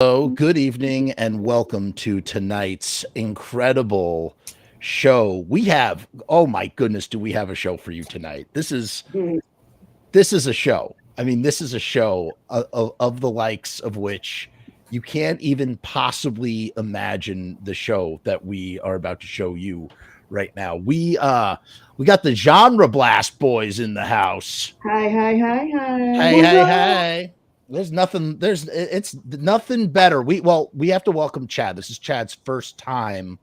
Hello, good evening, and welcome to tonight's incredible show. We have, oh my goodness, do we have a show for you tonight? This is a show. I mean, this is a show of the likes of which you can't even possibly imagine the show that we are about to show you right now. We got the Genreblast boys in the house. Hi. Hey. It's nothing better. We have to welcome Chad. This is Chad's first time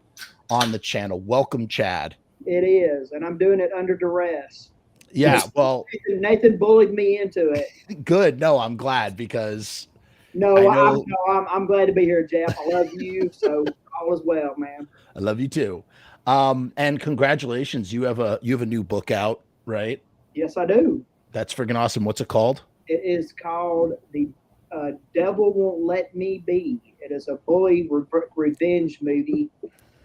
on the channel. Welcome, Chad. It is, and I'm doing it under duress. Yeah, well, Nathan bullied me into it. Good. No, I'm glad because I'm glad to be here, Jeff. I love you, so all is well, man. I love you too. And congratulations, you have a new book out, right? Yes, I do. That's friggin' awesome. What's it called? It is called The Devil Won't Let Me Be. It is a bully revenge movie,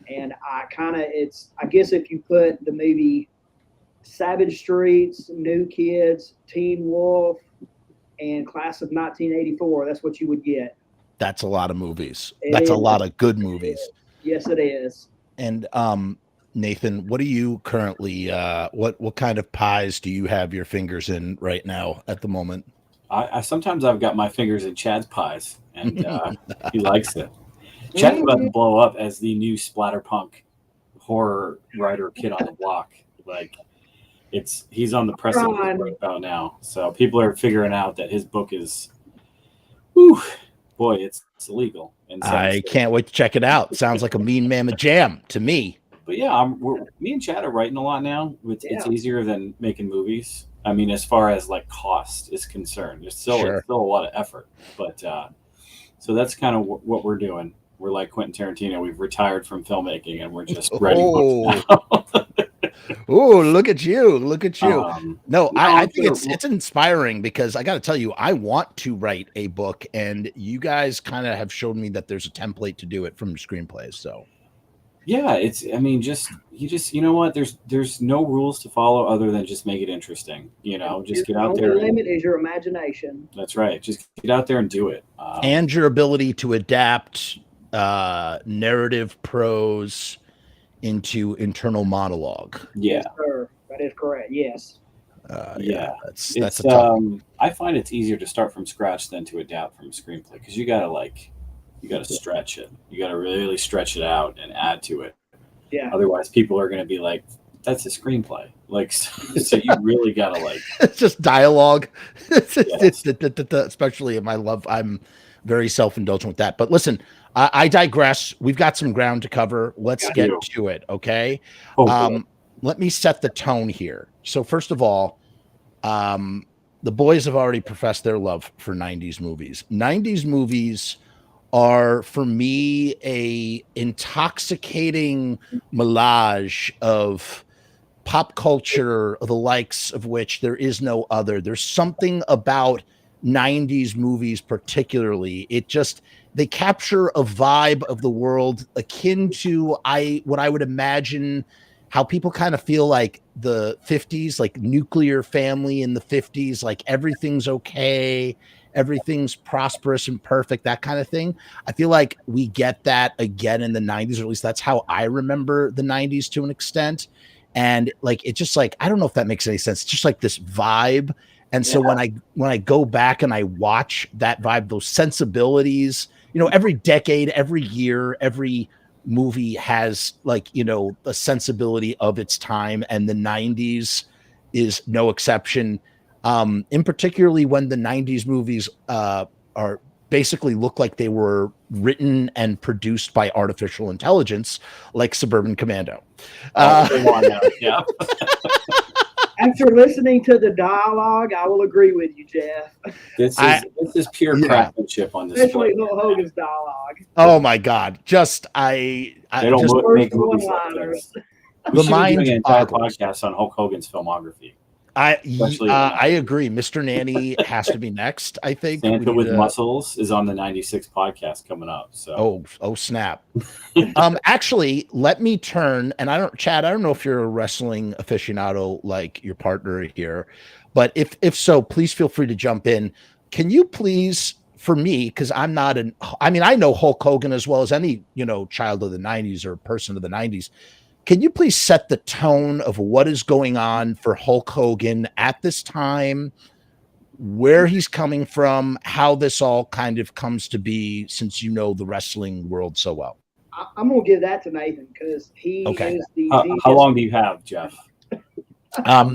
and I guess if you put the movie Savage Streets, New Kids, Teen Wolf, and Class of 1984, that's what you would get. That's a lot of movies. That's a lot of good movies. Yes, it is. And Nathan, what are you currently what kind of pies do you have your fingers in right now at the moment? I sometimes I've got my fingers in Chad's pies, and he likes it. Chad's about to blow up as the new splatterpunk horror writer kid on the block. Like he's on the precipice right about now. So people are figuring out that his book is it's illegal. I can't wait to check it out. Sounds like a mean mamma jam to me. But yeah, me and Chad are writing a lot now. It's easier than making movies. I mean, as far as like cost is concerned, there's still a lot of effort. But so that's kind of what we're doing. We're like Quentin Tarantino. We've retired from filmmaking, and we're just writing books now. Oh, look at you! Look at you! I think it's inspiring because I got to tell you, I want to write a book, and you guys kind of have shown me that there's a template to do it from screenplays. So. Yeah, you know what? There's no rules to follow other than just make it interesting. Just get out there. The limit is your imagination. That's right. Just get out there and do it. And your ability to adapt narrative prose into internal monologue. Yeah, yes, sir. That is correct. Yes. That's a tough. I find it's easier to start from scratch than to adapt from a screenplay because you gotta stretch it. You gotta really stretch it out and add to it. Yeah. Otherwise, people are gonna be like, "That's a screenplay." Like, so you really gotta like. It's just dialogue. It's especially in my love. I'm very self-indulgent with that. But listen, I digress. We've got some ground to cover. Let's get to it. Okay. Let me set the tone here. So first of all, the boys have already professed their love for 90s movies. 90s movies are for me a intoxicating melange of pop culture, the likes of which there is no other. There's something about 90s movies particularly. They capture a vibe of the world akin to what I would imagine how people kind of feel like the 50s, like nuclear family in the 50s, like everything's okay, everything's prosperous and perfect, that kind of thing. I feel like we get that again in the 90s, or at least that's how I remember the 90s to an extent. And like, it's just like, I don't know if that makes any sense. It's just like this vibe. And so when I go back and I watch that vibe, those sensibilities, every decade, every year, every movie has a sensibility of its time, and the 90s is no exception. In particularly when the 90s movies are basically look like they were written and produced by artificial intelligence, like Suburban Commando. Yeah. After listening to the dialogue, I will agree with you, Jeff. This is pure craftsmanship on this. Especially Hulk Hogan's dialogue. Oh my God! They don't make movies like this. We should be doing an entire podcast on Hulk Hogan's filmography. I agree. Mr. Nanny has to be next. I think Santa with Muscles is on the 96 podcast coming up. So oh snap! Actually, let me turn, and Chad, I don't know if you're a wrestling aficionado like your partner here, but if so, please feel free to jump in. Can you please for me, because I'm not I know Hulk Hogan as well as any, child of the 90s or person of the 90s. Can you please set the tone of what is going on for Hulk Hogan at this time, where he's coming from, how this all kind of comes to be, since you know the wrestling world so well? I'm going to give that to Nathan because he is How long do you have, Jeff?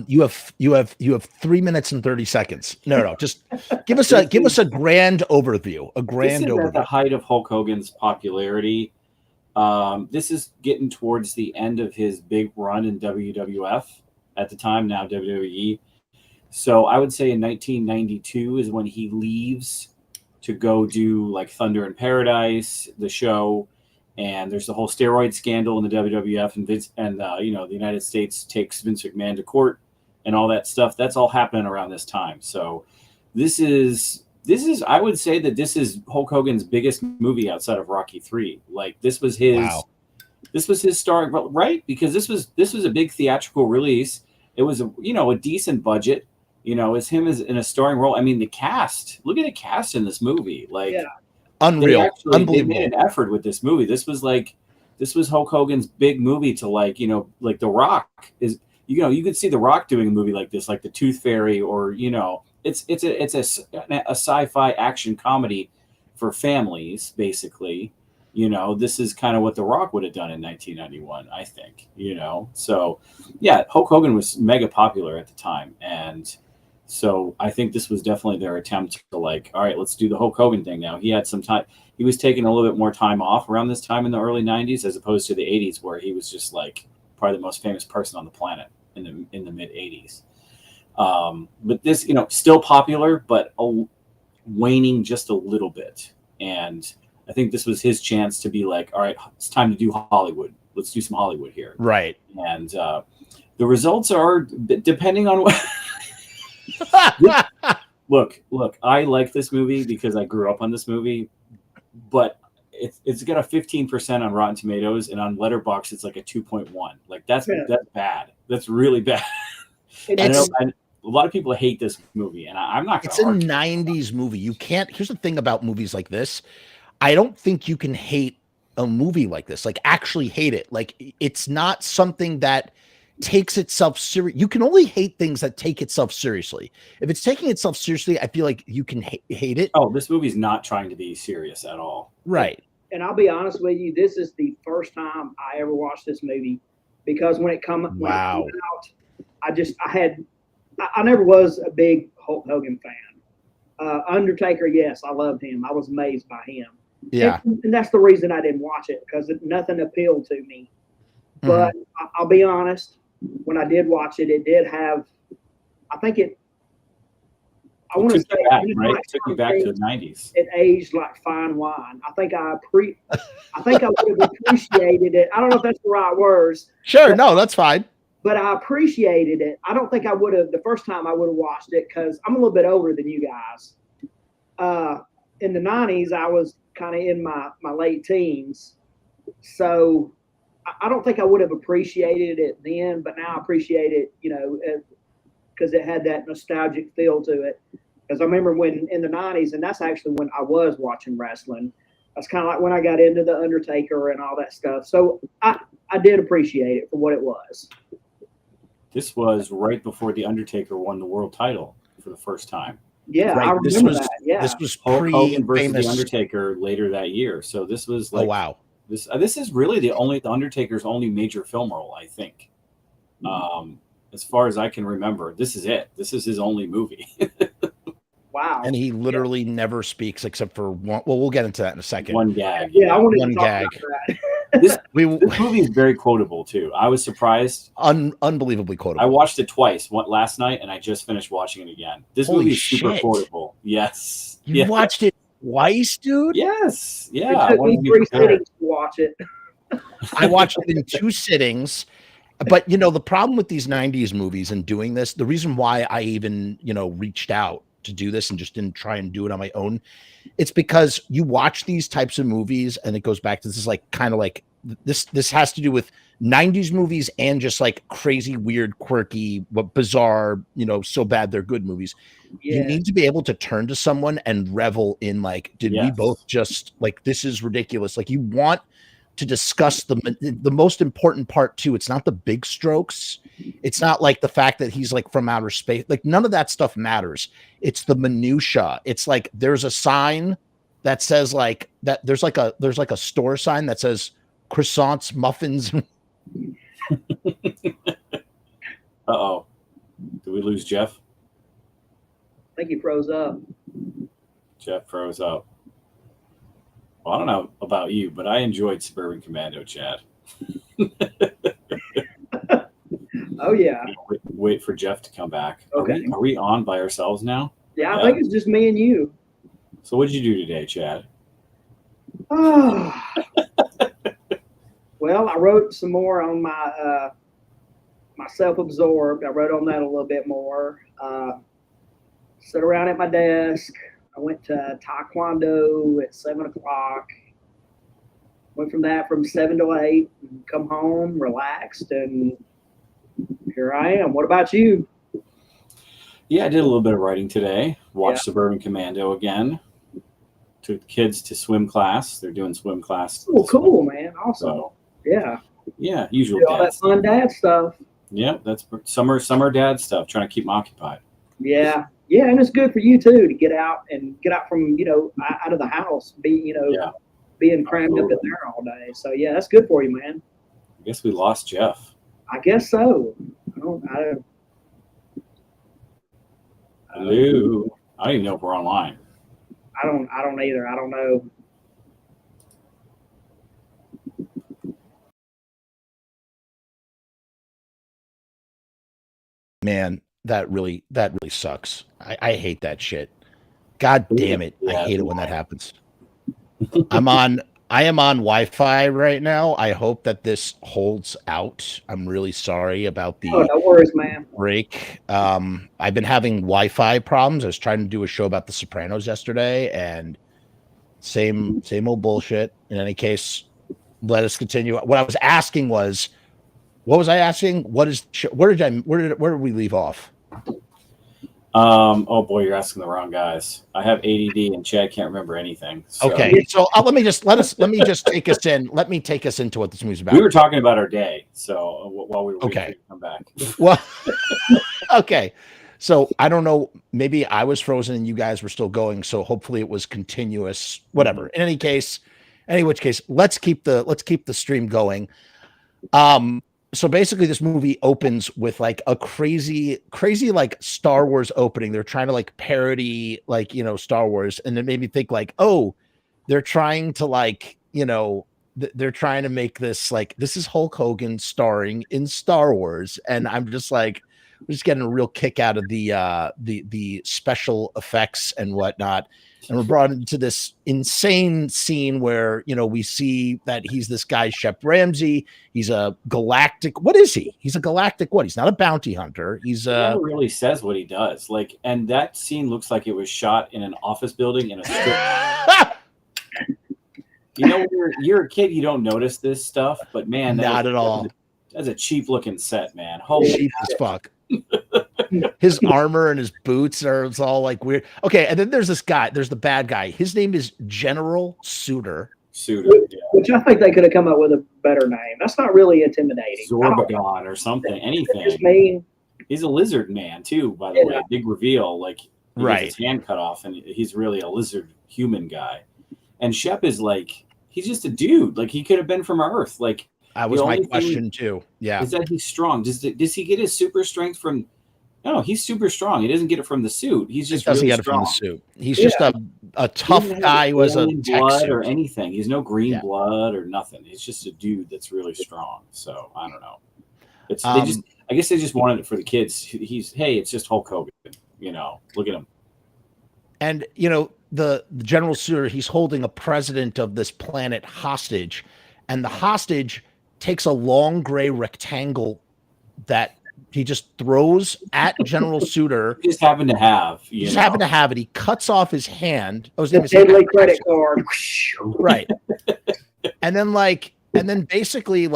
You have 3 minutes and 30 seconds. No, just give us a grand overview. This is at the height of Hulk Hogan's popularity. This is getting towards the end of his big run in WWF at the time, now WWE. So I would say in 1992 is when he leaves to go do like Thunder in Paradise, the show. And there's the whole steroid scandal in the WWF, and the United States takes Vince McMahon to court and all that stuff. That's all happening around this time. So this is I would say that this is Hulk Hogan's biggest movie outside of Rocky III. Like this was his starring, right? Because this was a big theatrical release. It was a decent budget. It's him as in a starring role. I mean, the cast. Look at the cast in this movie. Like. Yeah. Unreal, unbelievable. They made an effort with this movie. This was Hulk Hogan's big movie to like The Rock is. You could see The Rock doing a movie like this, like The Tooth Fairy, or it's a sci-fi action comedy for families, basically. This is kind of what The Rock would have done in 1991, I think. So yeah, Hulk Hogan was mega popular at the time, and. So I think this was definitely their attempt to like, all right, let's do the Hulk Hogan thing now. He had some time. He was taking a little bit more time off around this time in the early 90s, as opposed to the 80s, where he was just like probably the most famous person on the planet in the mid 80s. But this, still popular, but waning just a little bit. And I think this was his chance to be like, all right, it's time to do Hollywood. Let's do some Hollywood here. Right. And the results are depending on what. Look, I like this movie because I grew up on this movie, but it's got a 15% on Rotten Tomatoes, and on Letterboxd it's like a 2.1. Like that's bad. That's really bad. I know a lot of people hate this movie, and I'm not. It's a 90s movie. You can't. Here's the thing about movies like this. I don't think you can hate a movie like this. Like actually hate it. Like it's not something that takes itself serious. You can only hate things that take itself seriously. If it's taking itself seriously, I feel like you can hate it. Oh, this movie's not trying to be serious at all. Right. And I'll be honest with you, this is the first time I ever watched this movie, because when it came out, I never was a big Hulk Hogan fan. Undertaker, yes, I loved him. I was amazed by him. Yeah. And that's the reason I didn't watch it, because nothing appealed to me. But I'll be honest, when I did watch it, it did have, I want to say, it took you back to the 90s. It aged like fine wine. I think I would have appreciated it. I don't know if that's the right words. Sure, no, that's fine. But I appreciated it. I don't think I would have the first time I would have watched it, because I'm a little bit older than you guys. In the 90s, I was kind of in my late teens, so I don't think I would have appreciated it then, but now I appreciate it, because it had that nostalgic feel to it. Because I remember when in the 90s, and that's actually when I was watching wrestling. That's kind of like when I got into The Undertaker and all that stuff. So I did appreciate it for what it was. This was right before The Undertaker won the world title for the first time. Yeah, right. I remember that. Yeah. This was Hulk Hogan versus The Undertaker later that year. So this was like, oh, wow. This is really the Undertaker's only major film role, I think. As far as I can remember, this is it. This is his only movie. Wow. And he literally never speaks except for one. Well, we'll get into that in a second. One gag. Yeah, I want to one gag. This movie is very quotable too. I was surprised. Unbelievably quotable. I watched it twice. Last night, and I just finished watching it again. This movie is super quotable. Yes. You watched it twice, dude? Yes. Yeah. It took me 3 sittings to watch it. I watched it in 2 sittings. But, the problem with these 90s movies and doing this, the reason why I even, reached out to do this and just didn't try and do it on my own, it's because you watch these types of movies and it goes back to this is like kind of like this has to do with 90s movies and just like crazy, weird, quirky, but bizarre, so bad they're good movies. You need to be able to turn to someone and revel in like, did we both just like, this is ridiculous. Like you want to discuss the most important part too. It's not the big strokes. It's not like the fact that he's like from outer space. Like none of that stuff matters. It's the minutia. It's like, there's a sign that says like that. There's like a store sign that says croissants, muffins. Uh-oh. Did we lose Jeff? I think he froze up. Jeff froze up. Well, I don't know about you, but I enjoyed Suburban Commando, Chad. Oh, yeah. Wait for Jeff to come back. Okay. Are we on by ourselves now? Yeah, I think it's just me and you. So what did you do today, Chad? Oh. Well, I wrote some more on my my self-absorbed. I wrote on that a little bit more. Sat around at my desk. I went to Taekwondo at 7 o'clock. Went from 7 to 8. Come home, relaxed, and here I am. What about you? Yeah, I did a little bit of writing today. Watched Suburban Commando again. Took the kids to swim class. They're doing swim class. Oh, cool, man. Awesome. So, yeah. Yeah, usual all dad that fun dad stuff. Yeah, that's summer dad stuff. Trying to keep them occupied. Yeah. Yeah, and it's good for you too to get out from out of the house, being crammed up in there all day. So yeah, that's good for you, man. I guess we lost Jeff. I guess so. Hello. I don't even know if we're online. I don't either. I don't know. Man, that really sucks. I hate that shit. God damn it. I hate it when that happens. I am on Wi-Fi right now. I hope that this holds out. I'm really sorry about the no worries, man. break. I've been having Wi-Fi problems. I was trying to do a show about The Sopranos yesterday, and same old bullshit. In any case, let us continue. What I was asking was, what was I asking? Where did we leave off? Oh boy, you're asking the wrong guys. I have ADD and Chad can't remember anything. So. Okay, so let me just take us in. Let me take us into what this movie's about. We were talking about our day, so while we were waiting to come back. Well, okay. So I don't know. Maybe I was frozen and you guys were still going. So hopefully it was continuous. Whatever. In any which case, let's keep the stream going. So basically this movie opens with like a crazy like Star Wars opening. They're trying to like parody like, Star Wars. And it made me think like, oh, they're trying to like, they're trying to make this like, this is Hulk Hogan starring in Star Wars. And I'm just like, we're just getting a real kick out of the special effects and whatnot. And we're brought into this insane scene where, we see that he's this guy, Shep Ramsey. He's a galactic. What is he? He's a galactic. What? He's not a bounty hunter. He never really says what he does. Like, and that scene looks like it was shot in an office building in a strip. When you're a kid, you don't notice this stuff, but man, not at all. That's a cheap looking set, man. Holy cheap as fuck. His armor and his boots it's all like weird. Okay, and then there's this guy. There's the bad guy. His name is General Suter. Which I think they could have come up with a better name. That's not really intimidating. Zorbagon or something. Anything. He's a lizard man too, by the way. Big reveal. Like he gets his hand cut off, and he's really a lizard human guy. And Shep is like, he's just a dude. Like he could have been from Earth. Like that was my question too. Yeah, is that he's strong? Does he get his super strength from? No, he's super strong. He doesn't get it from the suit. He's just doesn't get it from the suit. He's just a tough guy who has a blood suit. Or anything. He's no green blood or nothing. He's just a dude that's really strong. So I don't know. I guess they just wanted it for the kids. It's just Hulk Hogan. Look at him. And the General Suter, he's holding a president of this planet hostage, and the hostage takes a long gray rectangle that he just throws at General Suter. He just happened to have. Happened to have it. He cuts off his hand. Oh, his name is deadly credit card. Right. And then basically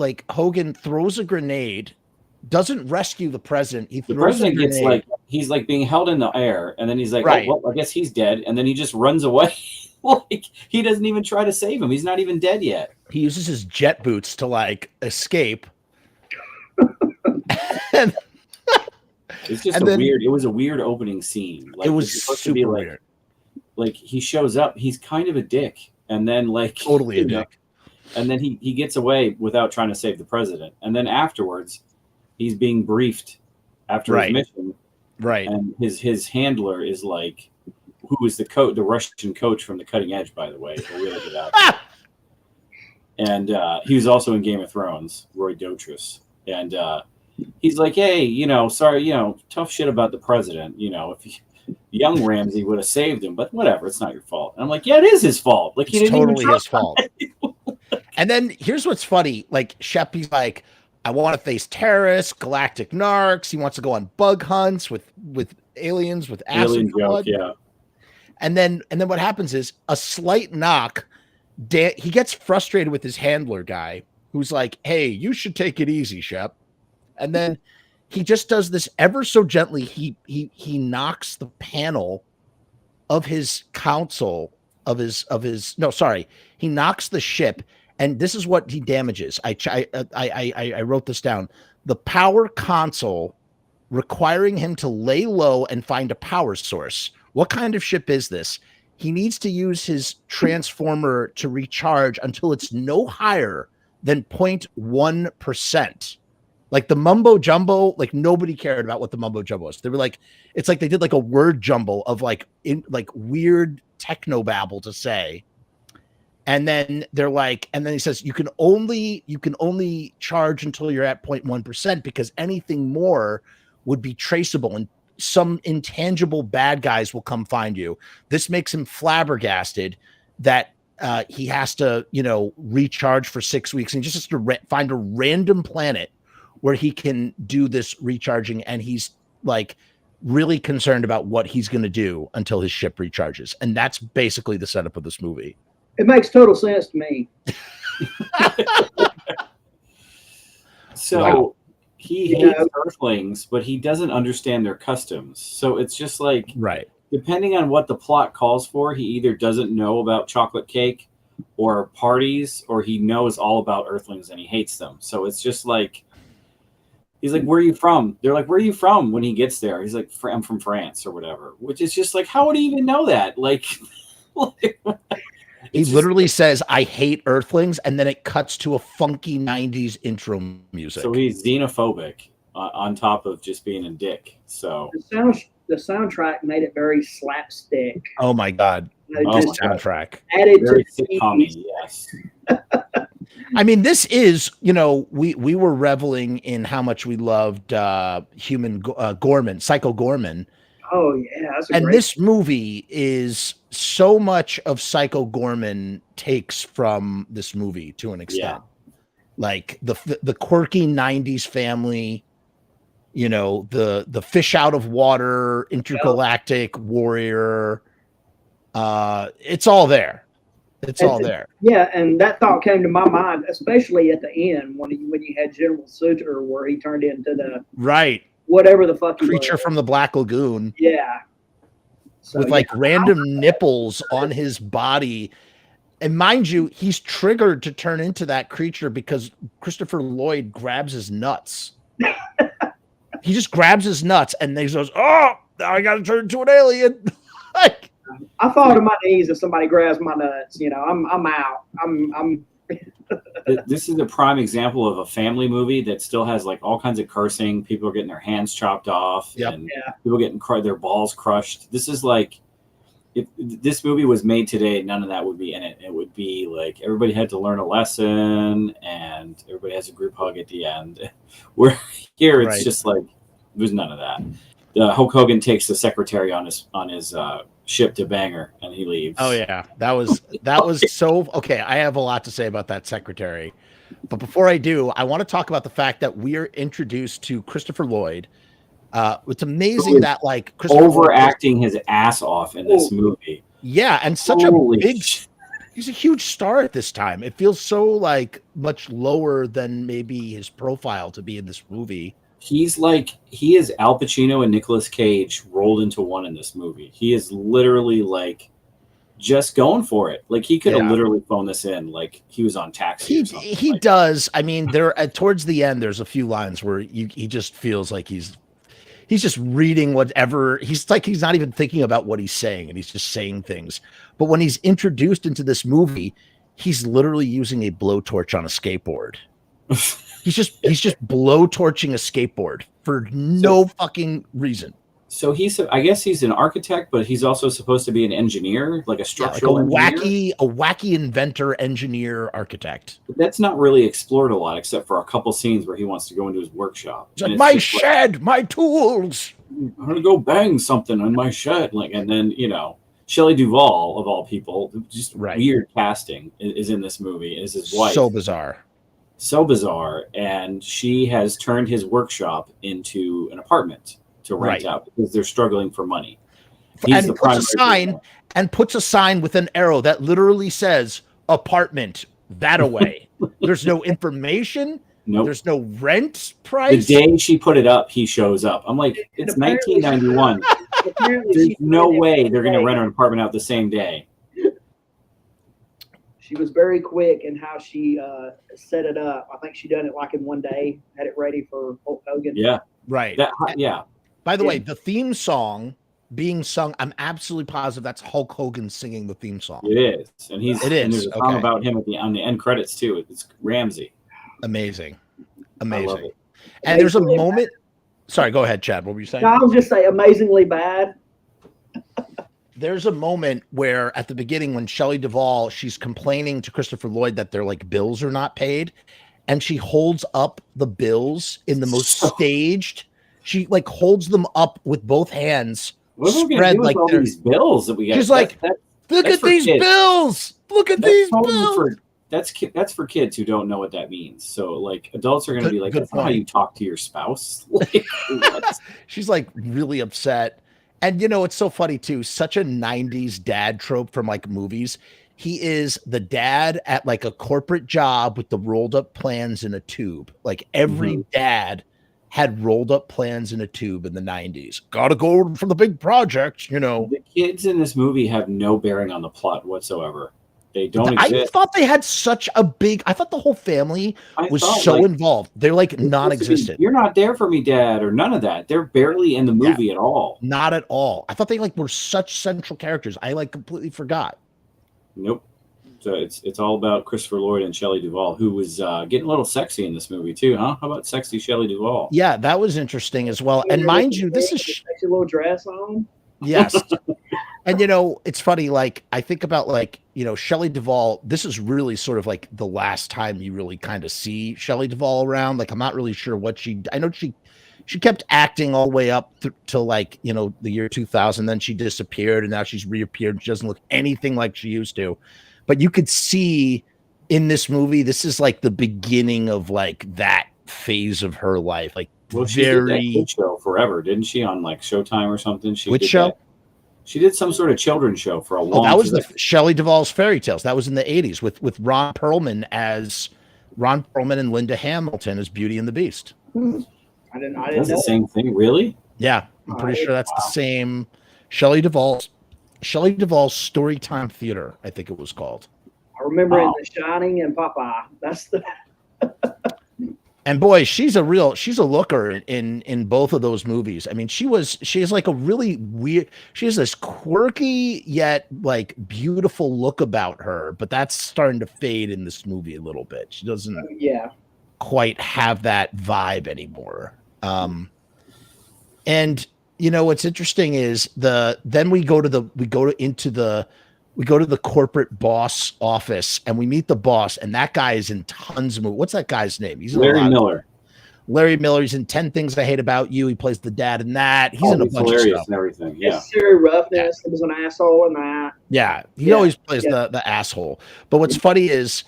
like Hogan throws a grenade, doesn't rescue the president. The president gets like, he's like being held in the air, and then he's like, oh, well, I guess he's dead, and then he just runs away. Like, he doesn't even try to save him. He's not even dead yet. He uses his jet boots to like escape. And it's just weird. It was a weird opening scene. Like, it was super weird. Like, he shows up, he's kind of a dick, and then like totally a dick. And then he gets away without trying to save the president. And then afterwards, he's being briefed after his mission. Right. And his handler is like, who is the Russian coach from The Cutting Edge, by the way, a really good actor. And he was also in Game of Thrones, Roy Dotrice. And he's like, hey, sorry, tough shit about the president. If young Ramsey would have saved him, but whatever, it's not your fault. And I'm like, yeah, it is his fault. Like, it's totally his fault. And then here's what's funny. Like, Sheppy's like, I want to face terrorists, galactic narcs. He wants to go on bug hunts with aliens, with acid blood. Yeah. And then what happens is a slight knock. He gets frustrated with his handler guy, who's like, hey, you should take it easy, Shep. And then he just does this ever so gently. He knocks the panel of his console he knocks the ship, and this is what he damages. I wrote this down. The power console, requiring him to lay low and find a power source. What kind of ship is this? He needs to use his transformer to recharge until it's no higher than 0.1%. Like the mumbo jumbo, like nobody cared about what the mumbo jumbo was. They were like, it's like they did like a word jumble of like weird techno babble to say. And then they're like, and then he says, you can only charge until you're at 0.1%, because anything more would be traceable and some intangible bad guys will come find you. This makes him flabbergasted that he has to, recharge for 6 weeks, and he just has to find a random planet where he can do this recharging. And he's like really concerned about what he's going to do until his ship recharges. And that's basically the setup of this movie. It makes total sense to me. So wow. He hates Earthlings, but he doesn't understand their customs. So it's just like, depending on what the plot calls for, he either doesn't know about chocolate cake or parties, or he knows all about Earthlings and he hates them. So it's just like, he's like, where are you from? They're like, where are you from? When he gets there, he's like, I'm from France or whatever, which is just like, how would he even know that? Like he literally says, I hate Earthlings, and then it cuts to a funky 90s intro music. So he's xenophobic on top of just being a dick. So the soundtrack made it very slapstick. Oh my God. Soundtrack. Added very to sitcom-y, yes. I mean, this is, we were reveling in how much we loved Psycho Gorman. Oh yeah, this movie is so much of Psycho Gorman takes from this movie to an extent. Yeah. Like the quirky 90s family, the fish out of water, intergalactic warrior. It's all there. It's all there. Yeah, and that thought came to my mind, especially at the end when you had General Suter, where he turned into the whatever the fuck creature from the Black Lagoon. Yeah. So, with like random nipples on his body. And mind you, he's triggered to turn into that creature because Christopher Lloyd grabs his nuts. He just grabs his nuts and he goes, oh, I got to turn into an alien. Like, I fall to my knees if somebody grabs my nuts. I'm out. I'm This is a prime example of a family movie that still has like all kinds of cursing. People are getting their hands chopped off, and people getting their balls crushed. This is like, if this movie was made today, none of that would be in it. It would be like everybody had to learn a lesson, and everybody has a group hug at the end. Where here, it's just like there's none of that. Hulk Hogan takes the secretary on his ship to bang her, and he leaves. Oh yeah, that was so okay. I have a lot to say about that secretary, but before I do, I want to talk about the fact that we are introduced to Christopher Lloyd. It's amazing that like Christopher overacting his ass off in this movie. Yeah, and such a big He's a huge star at this time. It feels so like much lower than maybe his profile to be in this movie. He is Al Pacino and Nicolas Cage rolled into one in this movie. He is literally like just going for it. Like he could have literally phoned this in. Like he was on Taxi. He does. I mean, towards the end, there's a few lines where he just feels like he's just reading whatever. He's like, he's not even thinking about what he's saying, and he's just saying things. But when he's introduced into this movie, he's literally using a blowtorch on a skateboard. He's just blowtorching a skateboard for no fucking reason. So I guess he's an architect, but he's also supposed to be an engineer, like a structural engineer. A wacky inventor, engineer, architect. But that's not really explored a lot, except for a couple scenes where he wants to go into his workshop. He's like, my shed, my tools. I'm gonna go bang something in my shed, and then Shelley Duvall of all people, just weird casting is in this movie. Is his wife so bizarre, and she has turned his workshop into an apartment to rent out because they're struggling for money. And puts a sign with an arrow that literally says apartment that away. There's no information. Nope. There's no rent price. The day she put it up, he shows up. I'm like, it's 1991. There's no way they're going to rent an apartment out the same day. She was very quick in how she set it up. I think she done it like in one day, had it ready for Hulk Hogan. Yeah. Right. By the way, the theme song being sung, I'm absolutely positive that's Hulk Hogan singing the theme song. It is. And there's a song about him on the end credits too. It's Ramsey. Amazing. And there's a moment. Sorry, go ahead, Chad. What were you saying? No, I was just saying amazingly bad. There's a moment where at the beginning when Shelley Duvall, she's complaining to Christopher Lloyd that their bills are not paid. And she holds up the bills in the most staged. She holds them up with both hands. What are we gonna do with all these bills that we got? She's like, look at these bills. Look at these bills. That's for kids who don't know what that means. So adults are going to be like, that's not how you talk to your spouse. She's really upset. And it's so funny too. Such a 90s dad trope from movies. He is the dad at a corporate job with the rolled up plans in a tube. Every dad had rolled up plans in a tube in the 90s. Gotta go for the big project, The kids in this movie have no bearing on the plot whatsoever. They don't exist. I thought they had such a big... I thought the whole family was so involved. They're non-existent. You're not there for me, Dad, or none of that. They're barely in the movie at all. Not at all. I thought they were such central characters. I completely forgot. Nope. So it's all about Christopher Lloyd and Shelley Duvall, who was getting a little sexy in this movie too, huh? How about sexy Shelley Duvall? Yeah, that was interesting as well. And mind you, this is sexy little dress on. Yes. And it's funny, I think about Shelley Duvall, this is really sort of the last time you really kind of see Shelley Duvall around. I'm not really sure what I know she kept acting all the way up till the year 2000, then she disappeared and now she's reappeared. She doesn't look anything like she used to. But you could see in this movie, this is the beginning of that phase of her life. She did that kid show forever, didn't she? On Showtime or something. Which show? She did some sort of children's show for a long time. That was the Shelley Duvall's Fairy Tales. That was in the 80s with Ron Perlman and Linda Hamilton as Beauty and the Beast. I didn't That's the same thing, really? Yeah, I'm pretty sure that's the same. Shelley Duvall's Storytime Theater, I think it was called. I remember in The Shining and Popeye. That's the. And boy, she's a looker in both of those movies. I mean, she has a really weird, she has this quirky yet beautiful look about her, but that's starting to fade in this movie a little bit. She doesn't quite have that vibe anymore. And what's interesting is then we go to the corporate boss office and we meet the boss, and that guy is in tons of movies. What's that guy's name? He's Larry Miller. Larry Miller. He's in 10 Things I Hate About You. He plays the dad in that. He's in a bunch of stuff. And everything. Yeah. Necessary Roughness. He was an asshole in that. Yeah. He always plays the asshole. But what's funny is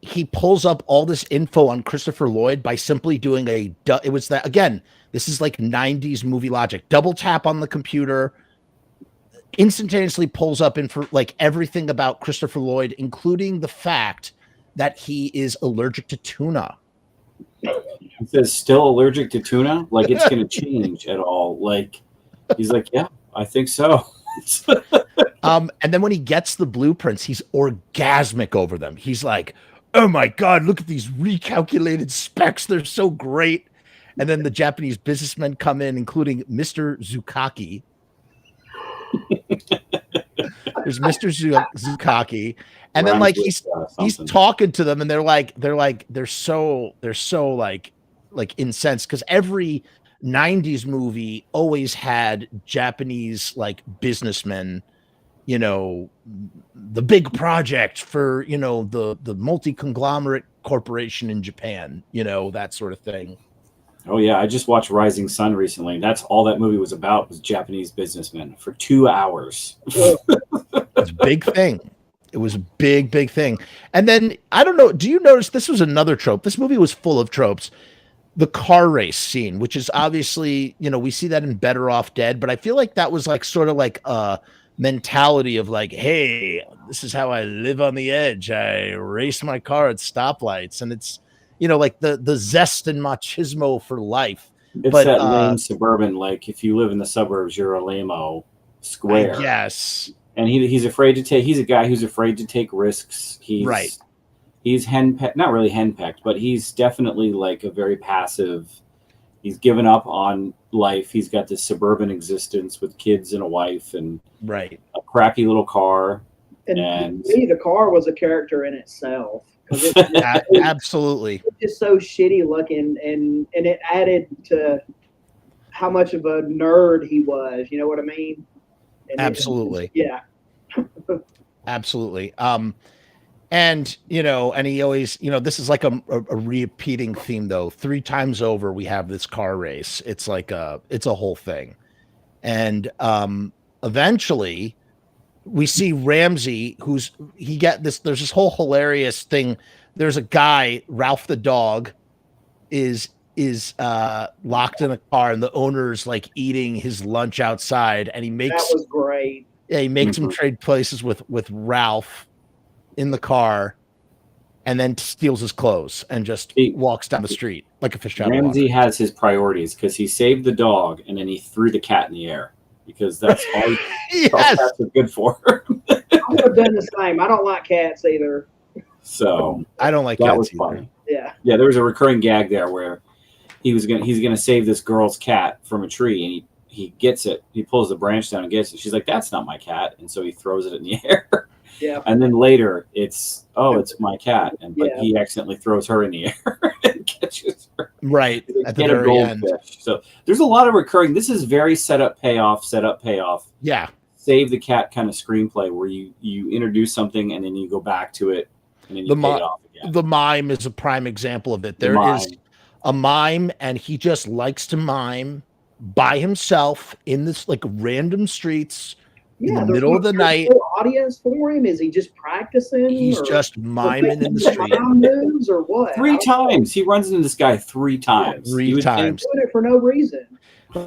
he pulls up all this info on Christopher Lloyd by simply doing this is 90s movie logic. Double tap on the computer. instantaneously pulls up in for like everything about Christopher Lloyd, including the fact that he is allergic to tuna. He says still allergic to tuna, like it's going to change at all. Like he's like, yeah, I think so. And then when he gets the blueprints, he's orgasmic over them. He's like, oh my God, look at these recalculated specs. They're so great. And then the Japanese businessmen come in, including Mr. Zukaki. There's Mr. Zukaki. And then like he's talking to them, and they're so like incensed, because every 90s movie always had Japanese like businessmen, you know, the big project for, you know, the multi-conglomerate corporation in Japan, you know, that sort of thing. Oh yeah, I just watched Rising Sun recently. That's all that movie was about, was Japanese businessmen for 2 hours. It's a big thing. It was a big thing. And then I don't know, do you notice this was another trope? This movie was full of tropes. The car race scene, which is obviously, you know, we see that in Better Off Dead, but I feel like that was like sort of like a mentality of like, hey, this is how I live on the edge. I race my car at stoplights, and it's, you know, like the zest and machismo for life. It's but that lame suburban, like if you live in the suburbs, you're a lame-o square. Yes. And he's afraid to take, he's a guy who's afraid to take risks. He's right. He's henpecked, not really henpecked, but he's definitely like a very passive. He's given up on life. He's got this suburban existence with kids and a wife and right, a crappy little car. And to me, the car was a character in itself. Absolutely. It's just so shitty looking, and it added to how much of a nerd he was. You know what I mean? And absolutely. Yeah. Absolutely. And, you know, and he always, you know, this is like a repeating theme, though. 3 times over, we have this car race. It's like it's a whole thing. And eventually we see Ramsey, there's this whole hilarious thing. There's a guy, Ralph the dog, is locked in a car, and the owner's like eating his lunch outside, and that was great. Yeah, he makes him trade places with Ralph in the car, and then steals his clothes and just walks down the street like a fish out of water. Ramsey has his priorities, because he saved the dog and then he threw the cat in the air, because that's all, yes. all cats are good for. I would have done the same. I don't like cats either. So I don't like that cats was either. funny. Yeah. Yeah, there was a recurring gag there where he's gonna save this girl's cat from a tree, and he gets it. He pulls the branch down and gets it. She's like, "That's not my cat," and so he throws it in the air. Yeah. And then later, it's my cat, but he accidentally throws her in the air and catches her. Right at the very end. So there's a lot of recurring. This is very setup payoff. Yeah. Save the cat kind of screenplay where you introduce something and then you go back to it and then you pay it off again. The mime is a prime example of it. There is a mime, and he just likes to mime by himself in this like random streets. In the middle of the night. Audience for him? Is he just practicing? He's just miming in the street. Moves or what? 3 times. He runs into this guy 3 times. 3 times. Doing it for no reason.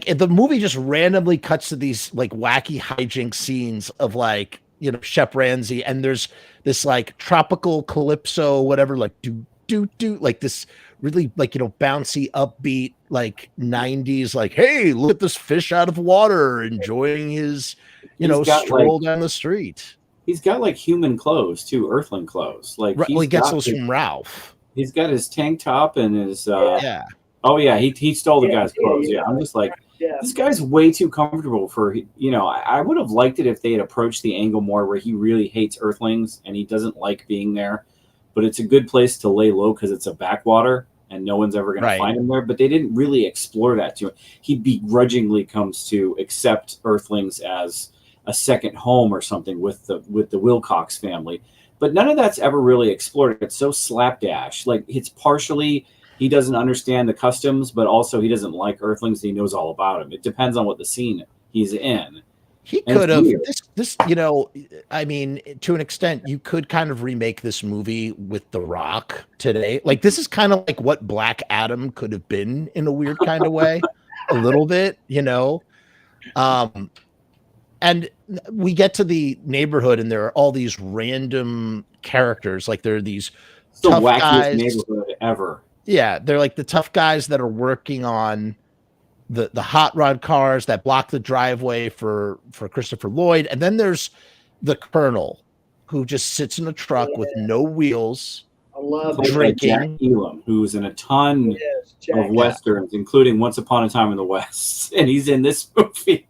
The movie just randomly cuts to these like wacky hijinks scenes of like, you know, Shep Ramsey, and there's this like tropical calypso, whatever, like do like this really like, you know, bouncy, upbeat, like 90s, like, hey, look at this fish out of water enjoying his, you know, stroll down the street. He's got like human clothes too, earthling clothes. Like he gets those from Ralph. He's got his tank top and his yeah. Oh yeah, he stole the guy's clothes. Yeah, I'm just like, this guy's way too comfortable for, you know, I would have liked it if they had approached the angle more where he really hates earthlings and he doesn't like being there. But it's a good place to lay low because it's a backwater and no one's ever going to find him there. But they didn't really explore that too. He begrudgingly comes to accept earthlings as a second home or something with the Wilcox family. But none of that's ever really explored. It's so slapdash. Like, it's partially he doesn't understand the customs, but also he doesn't like earthlings. And he knows all about them. It depends on what the scene he's in. He could have this, you know, I mean, to an extent, you could kind of remake this movie with The Rock today. Like, this is kind of like what Black Adam could have been in a weird kind of way, a little bit, you know. And we get to the neighborhood, and there are all these random characters. Like there are these It's the tough wackiest guys. neighborhood ever. Yeah, they're like the tough guys that are working on the hot rod cars that block the driveway for Christopher Lloyd. And then there's the Colonel, who just sits in a truck with no wheels. I love drinking. Jack Elam, who's in a ton of westerns, including Once Upon a Time in the West, and he's in this movie.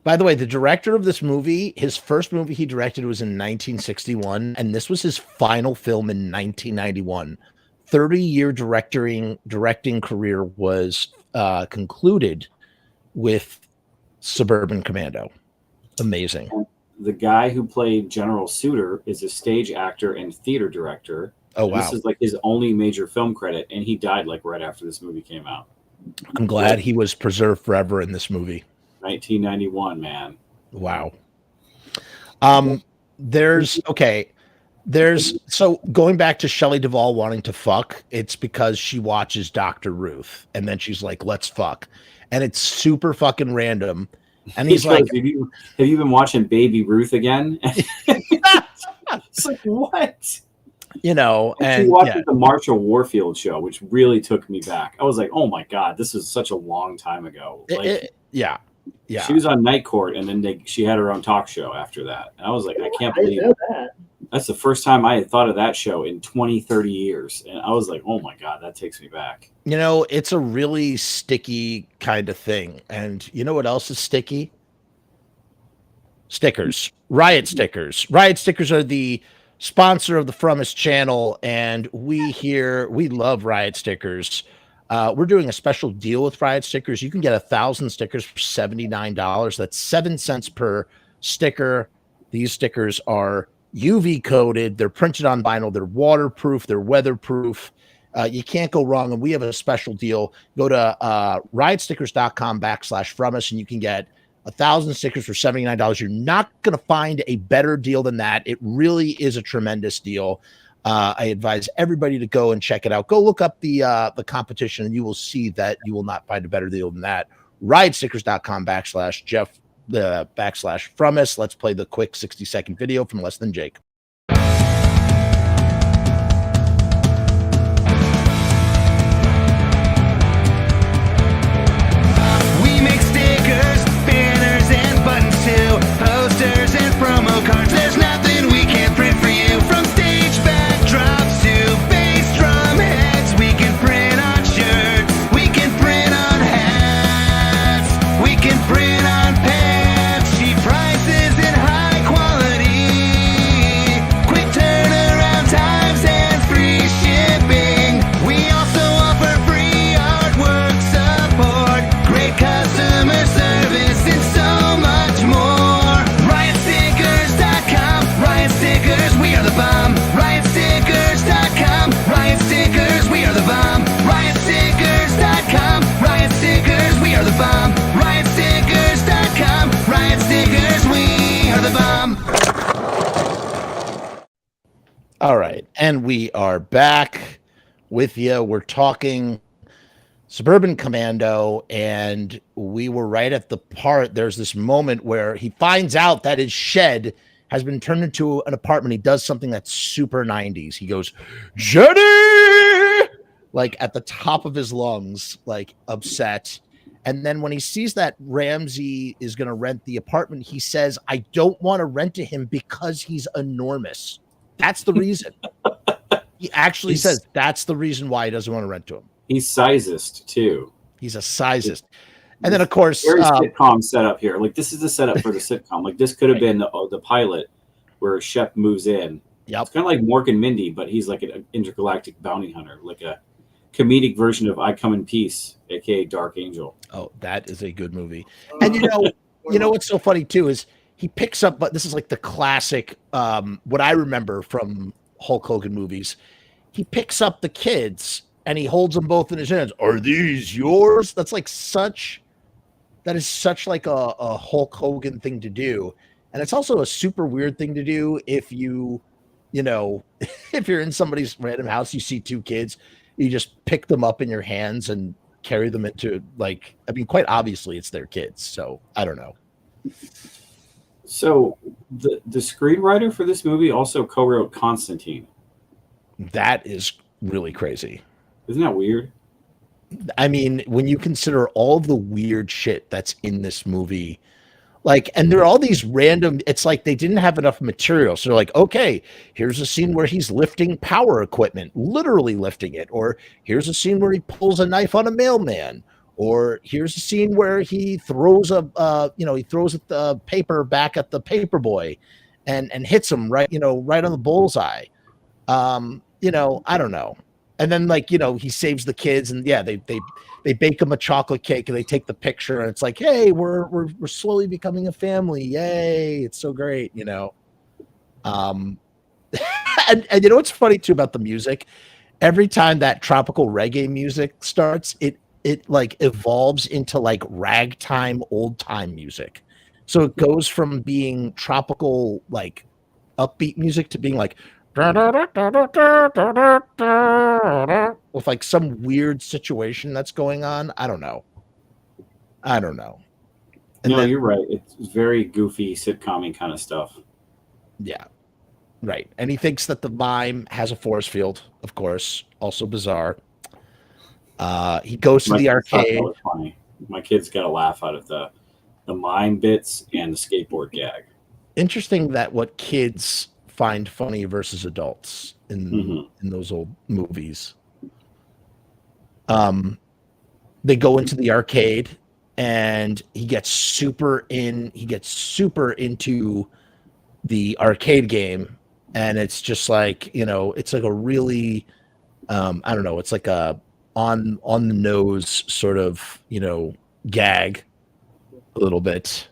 By the way, the director of this movie, his first movie he directed was in 1961, and this was his final film in 1991. 30-year directing career was concluded with Suburban Commando. Amazing. And the guy who played General Suter is a stage actor and theater director. Oh, wow. This is like his only major film credit, and he died like right after this movie came out. I'm glad he was preserved forever in this movie. 1991, man. Wow. There's so going back to Shelley Duvall wanting to fuck, it's because she watches Dr. Ruth, and then she's like, let's fuck. And it's super fucking random. And he's like, have you been watching Baby Ruth again? It's like, what? You know, and she watched the Marshall Warfield show, which really took me back. I was like, oh my God, this is such a long time ago. Yeah. She was on Night Court, and then she had her own talk show after that. And I was like, I can't believe that. That's the first time I had thought of that show in 20, 30 years. And I was like, oh my God, that takes me back. You know, it's a really sticky kind of thing. And you know what else is sticky? Stickers. Riot stickers. Riot stickers are the sponsor of the Frumess channel, and we love Riot stickers. We're doing a special deal with Riot stickers. You can get 1,000 stickers for $79. That's 7 cents per sticker. These stickers are UV coated. They're printed on vinyl. They're waterproof. They're weatherproof. You can't go wrong. And we have a special deal. Go to riotstickers.com/Frumess, and you can get 1,000 stickers for $79. You're not going to find a better deal than that. It really is a tremendous deal. I advise everybody to go and check it out. Go look up the competition, and you will see that you will not find a better deal than that. riotstickers.com/Frumess. Let's play the quick 60-second video from Less Than Jake. We make stickers, banners, and buttons too. Posters and promo cards. There's nothing we can't print for you. From stage backdrops to bass drum heads. We can print on shirts. We can print on hats. We can print on pants. Cheap prices and high quality. Quick turnaround times and free shipping. We also offer free artwork support. Great customer service and so much more. RiotStickers.com. Riot Stickers, we are the bomb. RiotStickers.com. Riot Stickers, we are the bomb. RiotStickers.com. Riot Stickers, we are the bomb. RiotStickers.com. Riot Stickers, we are the bomb. All right. And we are back with you. We're talking Suburban Commando, and we were right at the part. There's this moment where he finds out that his shed has been turned into an apartment. He does something that's super 90s. He goes, Jenny! Like at the top of his lungs, like upset. And then when he sees that Ramsey is going to rent the apartment, he says, I don't want to rent to him because he's enormous. That's the reason. He actually says that's the reason why he doesn't want to rent to him. He's sizist too. He's a sizist. And then, of course, very sitcom setup here. Like this is the setup for the sitcom. Like this could have been the pilot where Shep moves in. Yep. It's kind of like Mork and Mindy, but he's like an intergalactic bounty hunter, like a comedic version of I Come in Peace, aka Dark Angel. Oh, that is a good movie. And you know what's so funny too is he picks up, but this is like the classic, what I remember from Hulk Hogan movies. He picks up the kids and he holds them both in his hands. Are these yours? That is such like a Hulk Hogan thing to do. And it's also a super weird thing to do if if you're in somebody's random house, you see two kids, you just pick them up in your hands and carry them into quite obviously it's their kids. So I don't know. So the screenwriter for this movie also co-wrote Constantine. That is really crazy. Isn't that weird? I mean, when you consider all the weird shit that's in this movie, like, and there are all these random, it's like they didn't have enough material. So they're like, okay, here's a scene where he's lifting power equipment, literally lifting it. Or here's a scene where he pulls a knife on a mailman. Or here's a scene where he throws the paper back at the paper boy and hits him right on the bullseye. I don't know. And then he saves the kids, and they bake him a chocolate cake and they take the picture, and it's like, hey, we're slowly becoming a family. Yay, it's so great, and you know what's funny too about the music? Every time that tropical reggae music starts, it like evolves into like ragtime old time music. So it goes from being tropical like upbeat music to being like with like some weird situation that's going on. I don't know. And no, you're right. It's very goofy sitcom-y kind of stuff. Yeah. Right. And he thinks that the mime has a force field, of course. Also bizarre. He goes to the arcade. Funny. My kids got a laugh out of the mime bits and the skateboard gag. Interesting that what kids find funny versus adults in those old movies. They go into the arcade and he gets super into the arcade game, and it's just like, it's like a really I don't know, it's like a on the nose sort of, gag a little bit.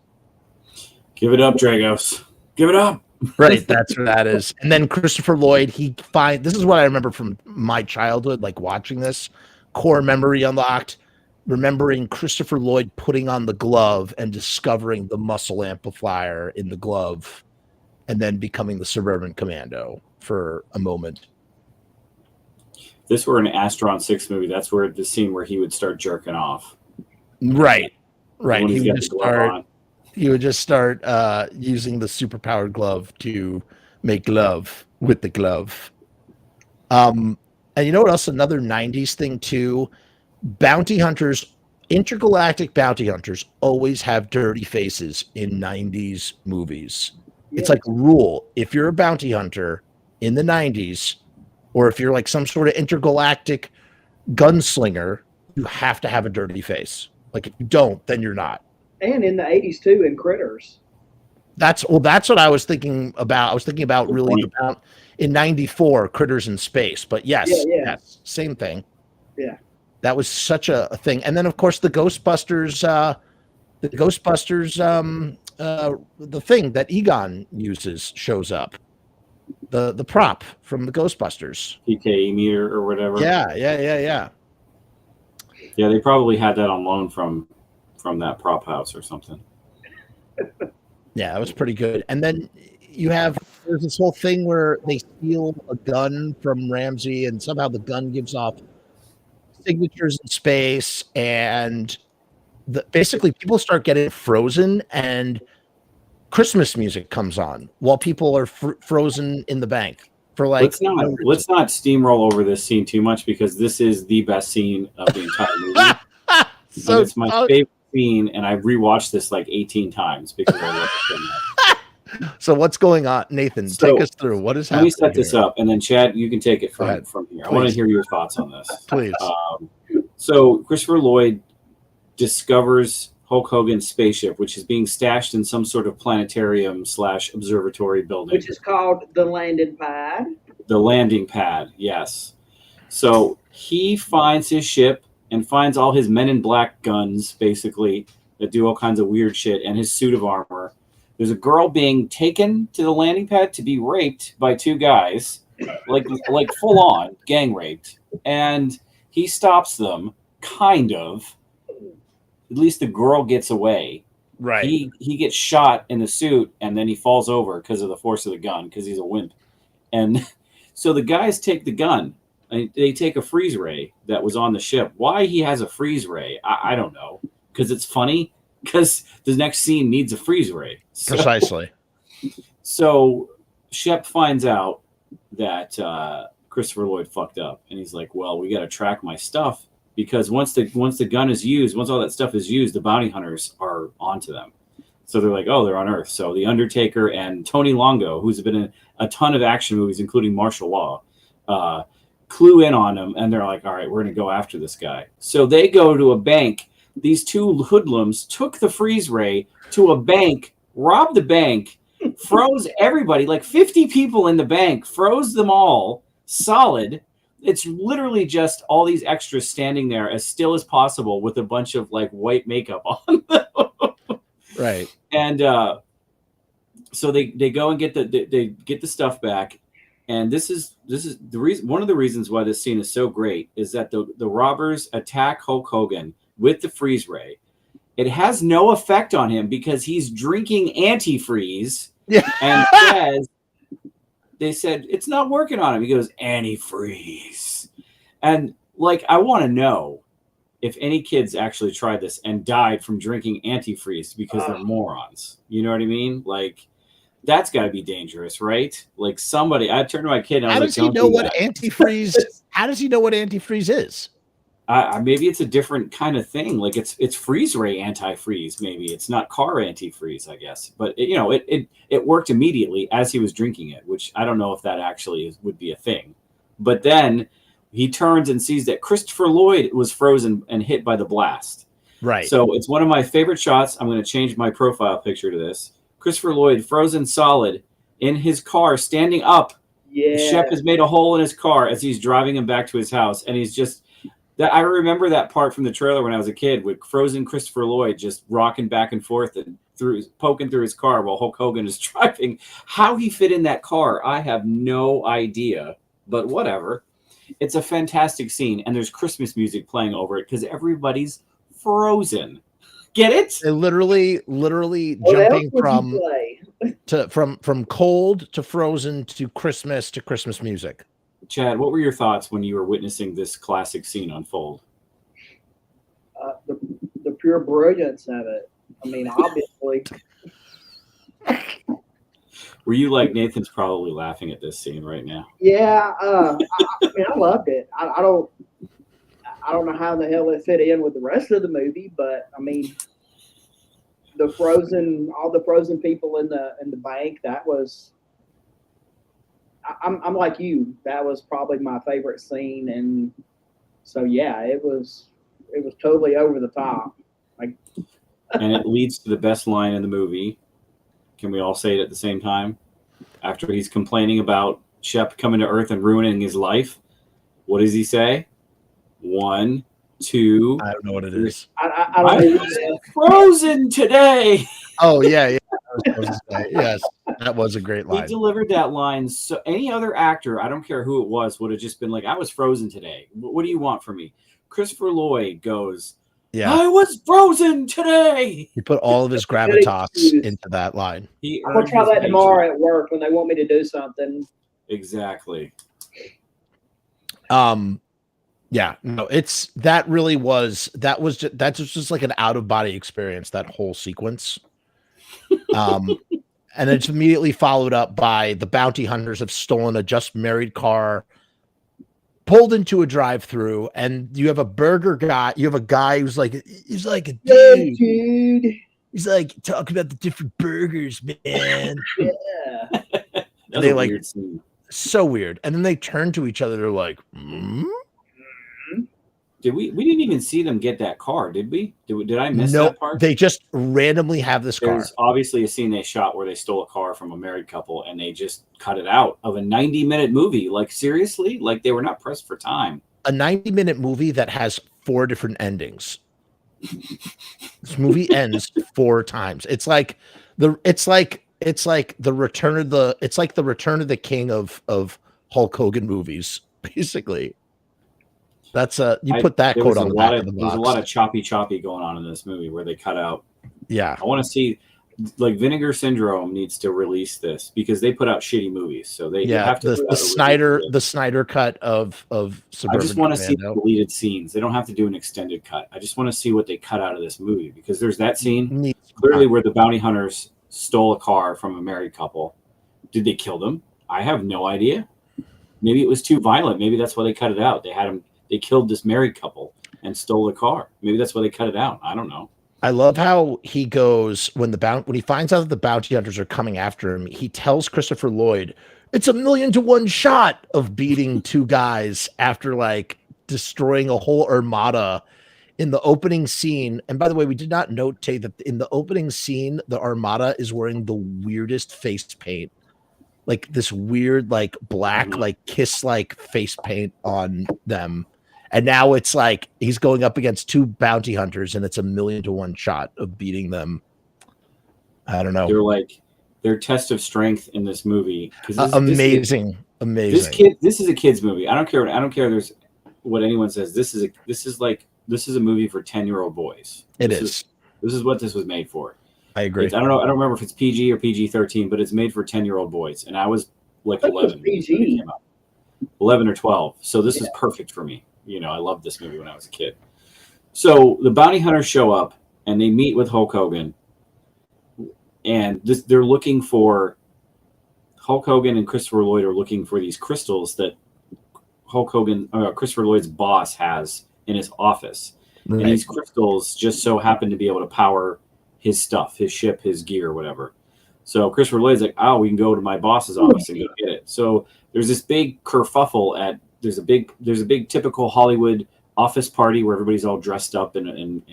Give it up, Dragos. Give it up. Right, that's what that is. And then Christopher Lloyd, this is what I remember from my childhood, like watching this, core memory unlocked, remembering Christopher Lloyd putting on the glove and discovering the muscle amplifier in the glove, and then becoming the Suburban Commando for a moment. If this were an Astron 6 movie, that's where the scene where he would start jerking off. Right. He would just start using the superpowered glove to make love with the glove. And you know what else? Another 90s thing too. Bounty hunters, intergalactic bounty hunters always have dirty faces in 90s movies. It's like a rule. If you're a bounty hunter in the 90s, or if you're like some sort of intergalactic gunslinger, you have to have a dirty face. Like if you don't, then you're not. And in the 80s too, in Critters. That's what I was thinking about. I was thinking about really about in 94, Critters in Space. But yes, same thing. Yeah. That was such a thing. And then of course the Ghostbusters the thing that Egon uses shows up. The prop from the Ghostbusters. PKE meter or whatever. Yeah. Yeah, they probably had that on loan from that prop house or something. Yeah, that was pretty good. And then there's this whole thing where they steal a gun from Ramsey, and somehow the gun gives off signatures in space, and basically people start getting frozen, and Christmas music comes on while people are frozen in the bank for like. Let's not steamroll over this scene too much, because this is the best scene of the entire movie. So it's my favorite scene, and I've rewatched this like 18 times because I love it so much. So what's going on, Nathan? Take us through what is happening. Let me set this up, and then Chad, you can take it from here. Please. I want to hear your thoughts on this. Please. So Christopher Lloyd discovers Hulk Hogan's spaceship, which is being stashed in some sort of planetarium / observatory building, which is called the landing pad. The landing pad, yes. So he finds his ship and finds all his Men in Black guns, basically, that do all kinds of weird shit, and his suit of armor. There's a girl being taken to the landing pad to be raped by two guys, like full on gang raped, and he stops them, kind of. At least the girl gets away. Right. He gets shot in the suit, and then he falls over because of the force of the gun, because he's a wimp. And so the guys take the gun. They take a freeze ray that was on the ship. Why he has a freeze ray, I don't know. Because it's funny. because the next scene needs a freeze ray. Precisely. So Shep finds out that Christopher Lloyd fucked up, and he's like, well, we got to track my stuff, because once the gun is used, once all that stuff is used, the bounty hunters are onto them. So they're like, oh, they're on Earth. So the Undertaker and Tony Longo, who's been in a ton of action movies, including Martial Law, clue in on him, and they're like, all right, we're going to go after this guy. So they go to a bank. These two hoodlums took the freeze ray to a bank, robbed the bank, froze everybody, like 50 people in the bank, froze them all solid. It's literally just all these extras standing there as still as possible with a bunch of like white makeup on them. Right. And so they go and get the stuff back. And this is the reason. One of the reasons why this scene is so great is that the robbers attack Hulk Hogan with the freeze ray. It has no effect on him because he's drinking antifreeze. Yeah. And they said it's not working on him. He goes, antifreeze. And like, I want to know if any kids actually tried this and died from drinking antifreeze because they're morons. You know what I mean? Like, that's got to be dangerous, right? Like, somebody, I turned to my kid and I was like, how does he know what antifreeze is? Maybe it's a different kind of thing. Like it's freeze ray antifreeze. Maybe it's not car antifreeze, I guess. But it worked immediately as he was drinking it, which I don't know if that actually would be a thing. But then he turns and sees that Christopher Lloyd was frozen and hit by the blast. Right. So it's one of my favorite shots. I'm going to change my profile picture to this. Christopher Lloyd frozen solid in his car, standing up. Yeah. Shep has made a hole in his car as he's driving him back to his house, and he's just. I remember that part from the trailer when I was a kid with frozen Christopher Lloyd just rocking back and forth and poking through his car while Hulk Hogan is driving. How he fit in that car, I have no idea, but whatever. It's a fantastic scene, and there's Christmas music playing over it because everybody's frozen. Get it? They're literally jumping from cold to frozen to Christmas music. Chad, what were your thoughts when you were witnessing this classic scene unfold? The pure brilliance of it. I mean, obviously. Were you like Nathan's probably laughing at this scene right now? Yeah, I mean, I loved it. I don't know how the hell it fit in with the rest of the movie, but I mean, all the frozen people in the bank. That was. I'm like you. That was probably my favorite scene, and so yeah, it was totally over the top. Like, and it leads to the best line in the movie. Can we all say it at the same time? After he's complaining about Shep coming to Earth and ruining his life, what does he say? 1, 2. I don't know what it is. I don't know. Frozen today. Oh yeah. Yes, that was a great line. He delivered that line. So any other actor, I don't care who it was, would have just been like, I was frozen today. What do you want from me? Christopher Lloyd goes, yeah, I was frozen today. He put all of his gravitas into that line. I'm going to try that tomorrow at work when they want me to do something. Exactly. Yeah, no, that's just like an out of body experience, that whole sequence. And it's immediately followed up by the bounty hunters have stolen a just married car, pulled into a drive-through, and you have a burger guy. You have a guy he's like a dude. He's like talking about the different burgers, man. Yeah, and they like so weird. And then they turn to each other. They're like, Did we didn't even see them get that car, did we? Did I miss that part? They just randomly have this car. There's obviously a scene they shot where they stole a car from a married couple and they just cut it out of a 90-minute movie. Like, seriously? Like, they were not pressed for time. A 90-minute movie that has 4 different endings. This movie ends 4 times. It's like the return of the king of Hulk Hogan movies, basically. That's you put that quote on the back of the box. There's a lot of choppy going on in this movie where they cut out. Yeah, I want to see like Vinegar Syndrome needs to release this because they put out shitty movies, so they have to put out the Snyder cut of Suburban I just want to see Commando. deleted scenes. They don't have to do an extended cut. I just want to see what they cut out of this movie because there's that scene clearly where the bounty hunters stole a car from a married couple. Did they kill them? I have no idea. Maybe it was too violent. Maybe that's why they cut it out. They killed this married couple and stole the car. Maybe that's why they cut it out. I don't know. I love how he goes when he finds out that the bounty hunters are coming after him. He tells Christopher Lloyd, "It's 1,000,000 to 1 shot of beating two guys after like destroying a whole armada in the opening scene." And by the way, we did not notate that in the opening scene, the armada is wearing the weirdest face paint, like this weird, like black, like kiss, like face paint on them. And now it's like he's going up against two bounty hunters, and it's 1,000,000 to 1 shot of beating them. I don't know. They're like their test of strength in this movie. Amazing. This is a kid's movie. I don't care. There's what anyone says. This is a movie for 10-year-old boys. This is what this was made for. I agree. I don't know. I don't remember if it's PG or PG-13, but it's made for 10-year-old boys. And I was like 11. PG. 11 or 12. So this is perfect for me. You know, I loved this movie when I was a kid. So the bounty hunters show up and they meet with Hulk Hogan. And they're looking for Hulk Hogan and Christopher Lloyd are looking for these crystals that Christopher Lloyd's boss has in his office. Right. And these crystals just so happen to be able to power his stuff, his ship, his gear, whatever. So Christopher Lloyd's like, "Oh, we can go to my boss's office and go get it." So there's this big kerfuffle there's a big typical Hollywood office party where everybody's all dressed up and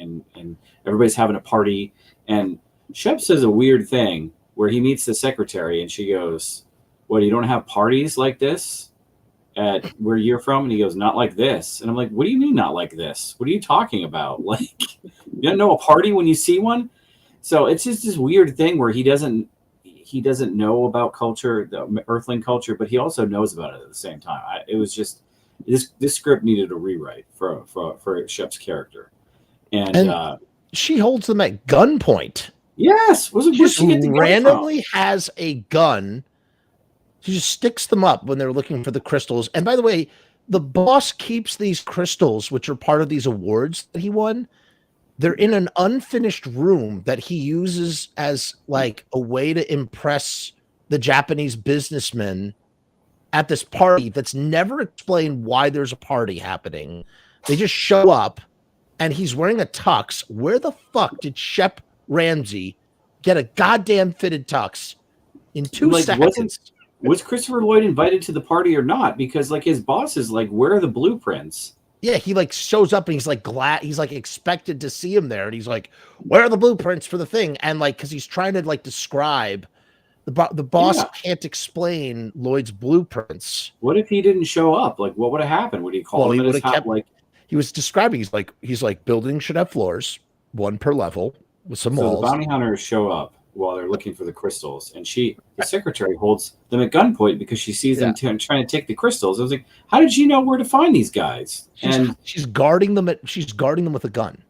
everybody's having a party. And Shep says a weird thing where he meets the secretary and she goes, "What, you don't have parties like this at where you're from?" And he goes, "Not like this." And I'm like, "What do you mean not like this? What are you talking about? Like, you don't know a party when you see one?" So it's just this weird thing where he doesn't know about culture, the Earthling culture, but he also knows about it at the same time. It was just this script needed a rewrite for Shep's character, and she holds them at gunpoint. Yes, she randomly has a gun. She just sticks them up when they're looking for the crystals. And by the way, the boss keeps these crystals, which are part of these awards that he won. They're in an unfinished room that he uses as like a way to impress the Japanese businessmen at this party that's never explained why there's a party happening. They just show up and he's wearing a tux. Where the fuck did Shep Ramsey get a goddamn fitted tux in 2 seconds? Was Christopher Lloyd invited to the party or not? Because like his boss is like, "Where are the blueprints?" Yeah, he like shows up and he's like glad, he's like expected to see him there, and he's like, "Where are the blueprints for the thing?" And like, because he's trying to like describe the boss can't explain Lloyd's blueprints. What if he didn't show up? Like, what would have happened? Would he call him at his house? Like, he was describing, he's like buildings should have floors, 1 per level with some walls. So the bounty hunters show up while they're looking for the crystals, and the secretary holds them at gunpoint because she sees them trying to take the crystals. I was like, "How did you know where to find these guys?" She's guarding them with a gun.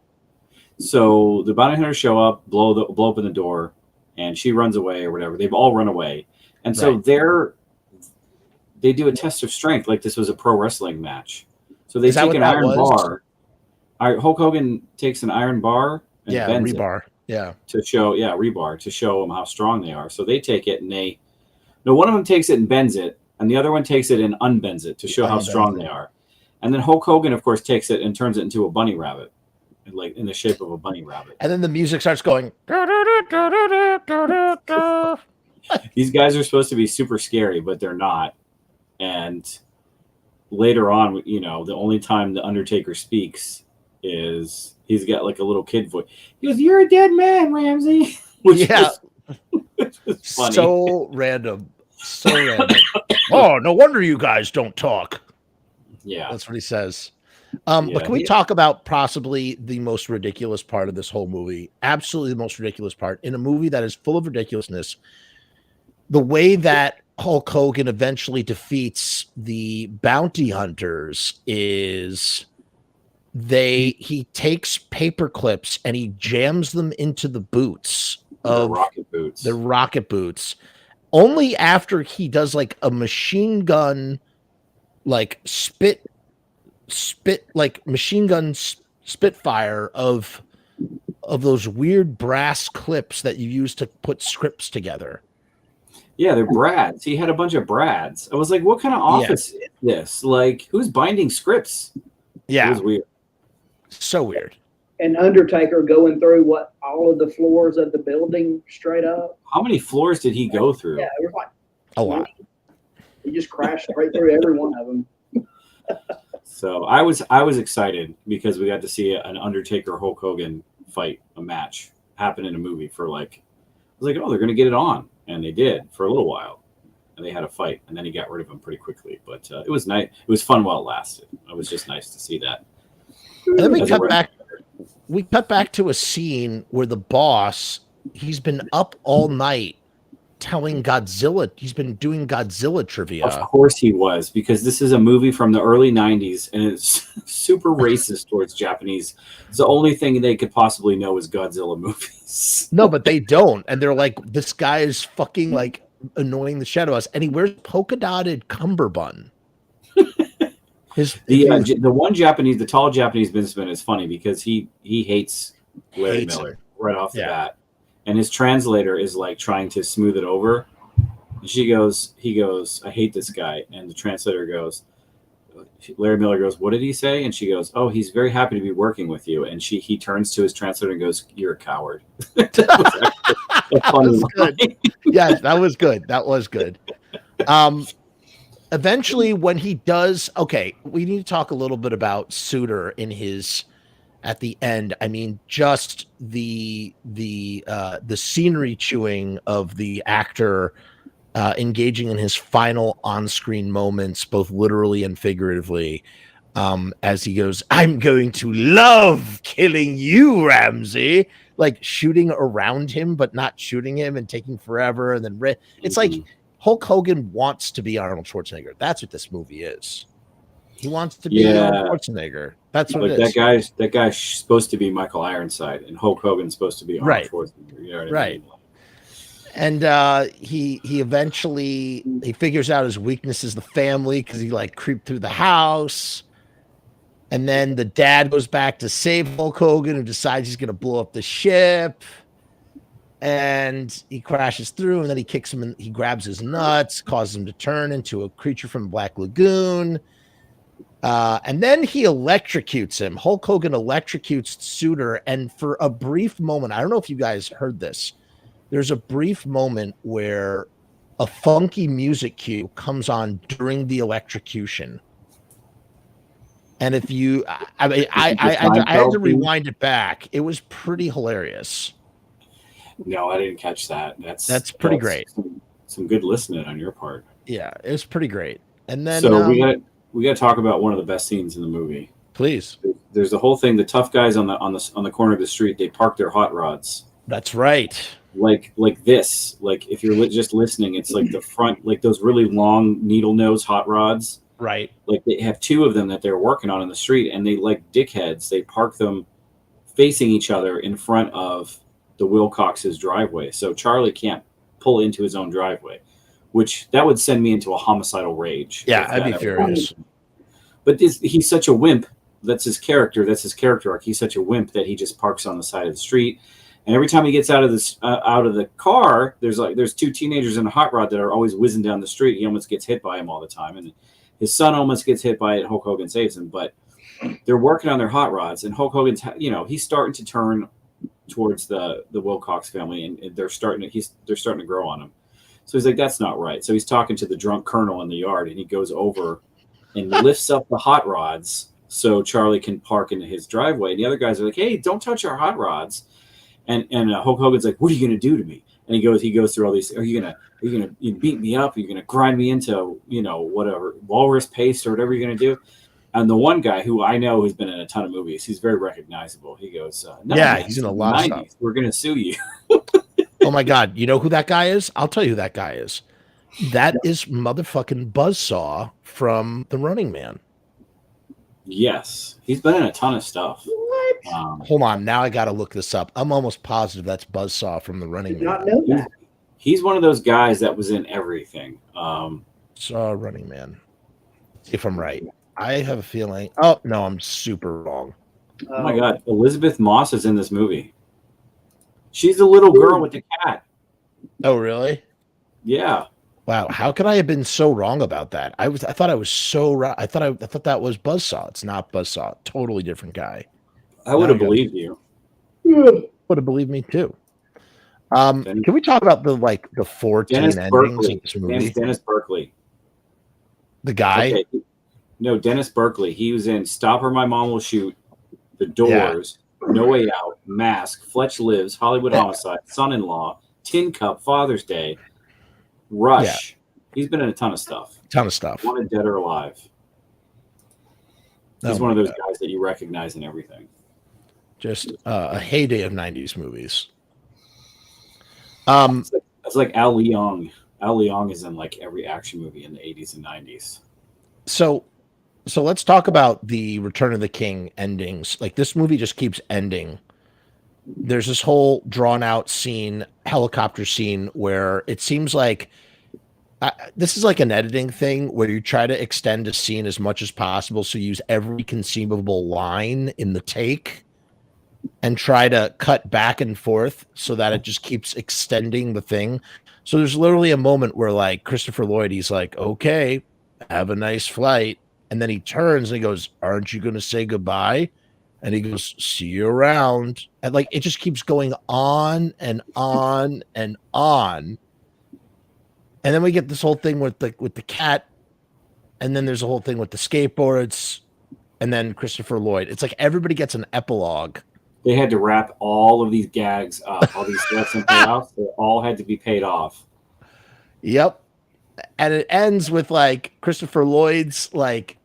So the bounty hunters show up, blow open the door, and she runs away or whatever. They've all run away, and so they do a test of strength like this was a pro wrestling match. So they take an iron bar. Hulk Hogan takes an iron bar and bends rebar. Rebar to show them how strong they are. So they take it and one of them takes it and bends it, and the other one takes it and unbends it to show how strong they are. And then Hulk Hogan, of course, takes it and turns it into a bunny rabbit, like in the shape of a bunny rabbit. And then the music starts going. These guys are supposed to be super scary, but they're not. And later on, you know, the only time the Undertaker speaks is he's got like a little kid voice. He goes, "You're a dead man, Ramsey." Which was funny. So random. Oh, no wonder you guys don't talk. Yeah, that's what he says. But can we talk about possibly the most ridiculous part of this whole movie? Absolutely the most ridiculous part in a movie that is full of ridiculousness. The way that Hulk Hogan eventually defeats the bounty hunters is he takes paper clips and he jams them into the boots of rocket boots. The rocket boots. Only after he does like a machine gun, like spitfire of those weird brass clips that you use to put scripts together. Yeah, they're brads. He had a bunch of brads. I was like, what kind of office is this? Like, who's binding scripts? Yeah. It was weird. So weird. And Undertaker going through all of the floors of the building straight up. How many floors did he go through? Yeah, it was like a lot. He just crashed straight through every one of them. So I was excited because we got to see an Undertaker Hulk Hogan fight, a match happen in a movie for like, I was like, oh, they're gonna get it on, and they did for a little while, and they had a fight, and then he got rid of him pretty quickly. But it was nice. It was fun while it lasted. It was just nice to see that. And then we cut back to a scene where the boss, he's been up all night telling Godzilla, he's been doing Godzilla trivia. Of course he was, because this is a movie from the early 90s and it's super racist towards Japanese. It's the only thing they could possibly know is Godzilla movies. No, but they don't. And they're like, this guy is fucking like annoying the shit out of us. And he wears polka dotted cummerbund. The tall Japanese businessman is funny because he hates Larry Miller right off the bat. And his translator is like trying to smooth it over. And he goes, I hate this guy. And the translator goes, Larry Miller goes, what did he say? And she goes, oh, he's very happy to be working with you. And he turns to his translator and goes, you're a coward. That was good. Yeah, that was good. That was good. Eventually when he does, okay, we need to talk a little bit about Suter in his, at the end. I mean, just the scenery chewing of the actor engaging in his final on-screen moments, both literally and figuratively, as he goes, I'm going to love killing you, Ramsey, like shooting around him, but not shooting him and taking forever. And then it's like Hulk Hogan wants to be Arnold Schwarzenegger. That's what this movie is. He wants to be Arnold Schwarzenegger. That's what it is. That guy's supposed to be Michael Ironside, and Hulk Hogan's supposed to be Arnold Schwarzenegger. You know what I mean? And he eventually figures out his weakness is the family because he like creeped through the house. And then the dad goes back to save Hulk Hogan, who decides he's going to blow up the ship. And he crashes through, and then he kicks him, and he grabs his nuts, causes him to turn into a creature from Black Lagoon. And then he electrocutes him. Hulk Hogan electrocutes Suter, and for a brief moment, I don't know if you guys heard this, there's a brief moment where a funky music cue comes on during the electrocution. And if you, I had to rewind it back. It was pretty hilarious. No, I didn't catch that. That's pretty great. Some good listening on your part. Yeah, it was pretty great. And then so we got to talk about one of the best scenes in the movie. Please. There's the whole thing. The tough guys on the corner of the street, they park their hot rods. That's right. Like this. Like if you're just listening, it's like the front, like those really long needle nose hot rods. Right. Like they have two of them that they're working on in the street, and they like dickheads. They park them facing each other in front of the Wilcox's driveway. So Charlie can't pull into his own driveway, which that would send me into a homicidal rage. Yeah, I'd be furious. But he's such a wimp. That's his character. That's his character arc. He's such a wimp that he just parks on the side of the street. And every time he gets out of the car, there's two teenagers in a hot rod that are always whizzing down the street. He almost gets hit by him all the time. And his son almost gets hit by it. Hulk Hogan saves him. But they're working on their hot rods. And Hulk Hogan's, he's starting to turn towards the Wilcox family, and they're starting to grow on him. So he's like, that's not right. So he's talking to the drunk colonel in the yard, and he goes over and lifts up the hot rods so Charlie can park into his driveway. And the other guys are like, hey, don't touch our hot rods. And Hulk Hogan's like, what are you going to do to me? And he goes through all these, are you going to beat me up? Are you going to grind me into, whatever, walrus paste or whatever you're going to do? And the one guy who I know has been in a ton of movies, he's very recognizable. He goes, no, yeah, he's in a lot of stuff. We're going to sue you. Oh my God. You know who that guy is? I'll tell you who that guy is. That is motherfucking Buzzsaw from The Running Man. Yes. He's been in a ton of stuff. What? Hold on, now I got to look this up. I'm almost positive that's Buzzsaw from The Running Did not Man. know that. He's one of those guys that was in everything. Saw Running Man. If I'm right, I have a feeling. Oh no, I'm super wrong. Oh my God, Elisabeth Moss is in this movie. She's the little girl with the cat. Oh really? Yeah. Wow, how could I have been so wrong about that? I thought I was so right. I thought that was Buzzsaw. It's not Buzzsaw. Totally different guy. I would have believed you. Would have believed me too. Can we talk about the 14 Dennis endings Berkeley. of this movie? Dennis Berkeley. The guy? Okay. No, Dennis Berkeley. He was in Stop or My Mom Will Shoot, The Doors, No Way Out, Mask, Fletch Lives, Hollywood Homicide, Son-in-Law, Tin Cup, Father's Day, Rush. Yeah. He's been in a ton of stuff. Wanted Dead or Alive. He's one of those guys that you recognize in everything. Just a heyday of 90s movies. It's like Al Leong. Al Leong is in like every action movie in the 80s and 90s. So let's talk about the Return of the King endings. Like this movie just keeps ending. There's this whole drawn out scene, helicopter scene, where it seems like this is like an editing thing where you try to extend a scene as much as possible. So you use every conceivable line in the take and try to cut back and forth so that it just keeps extending the thing. So there's literally a moment where like Christopher Lloyd, he's like, okay, have a nice flight. And then he turns and he goes, aren't you going to say goodbye? And he goes, see you around. And like, it just keeps going on and on and on. And then we get this whole thing with the cat. And then there's a whole thing with the skateboards. And then Christopher Lloyd. It's like everybody gets an epilogue. They had to wrap all of these gags up, all these threats and payouts. They all had to be paid off. Yep. And it ends with like Christopher Lloyd's like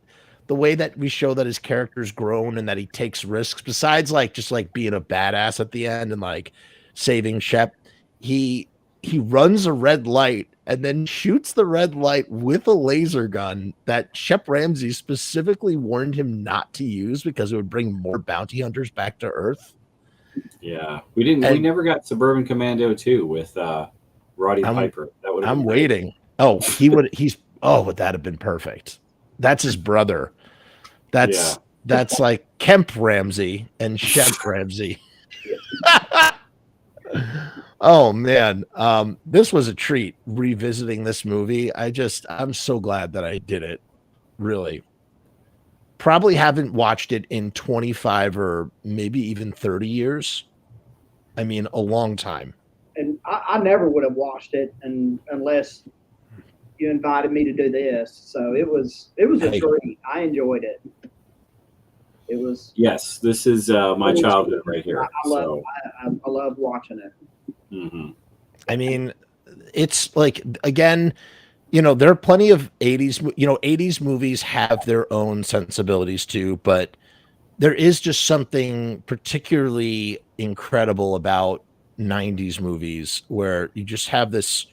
the way that we show that his character's grown and that he takes risks besides like just like being a badass at the end and like saving Shep. He runs a red light and then shoots the red light with a laser gun that Shep Ramsey specifically warned him not to use because it would bring more bounty hunters back to Earth. Yeah, we never got Suburban Commando 2 with Roddy Piper. That would. I'm waiting. Oh, would that have been perfect? That's his brother. That's like Kemp Ramsey and Shep Ramsey. Oh man, this was a treat revisiting this movie. I'm so glad that I did it. Really, probably haven't watched it in 25 or maybe even 30 years. I mean, a long time. And I never would have watched it unless you invited me to do this. So it was a treat. I enjoyed it. It was. Yes, this is my childhood right here. I love watching it. Mm-hmm. I mean, it's like, again, there are plenty of 80s movies have their own sensibilities too, but there is just something particularly incredible about 90s movies where you just have this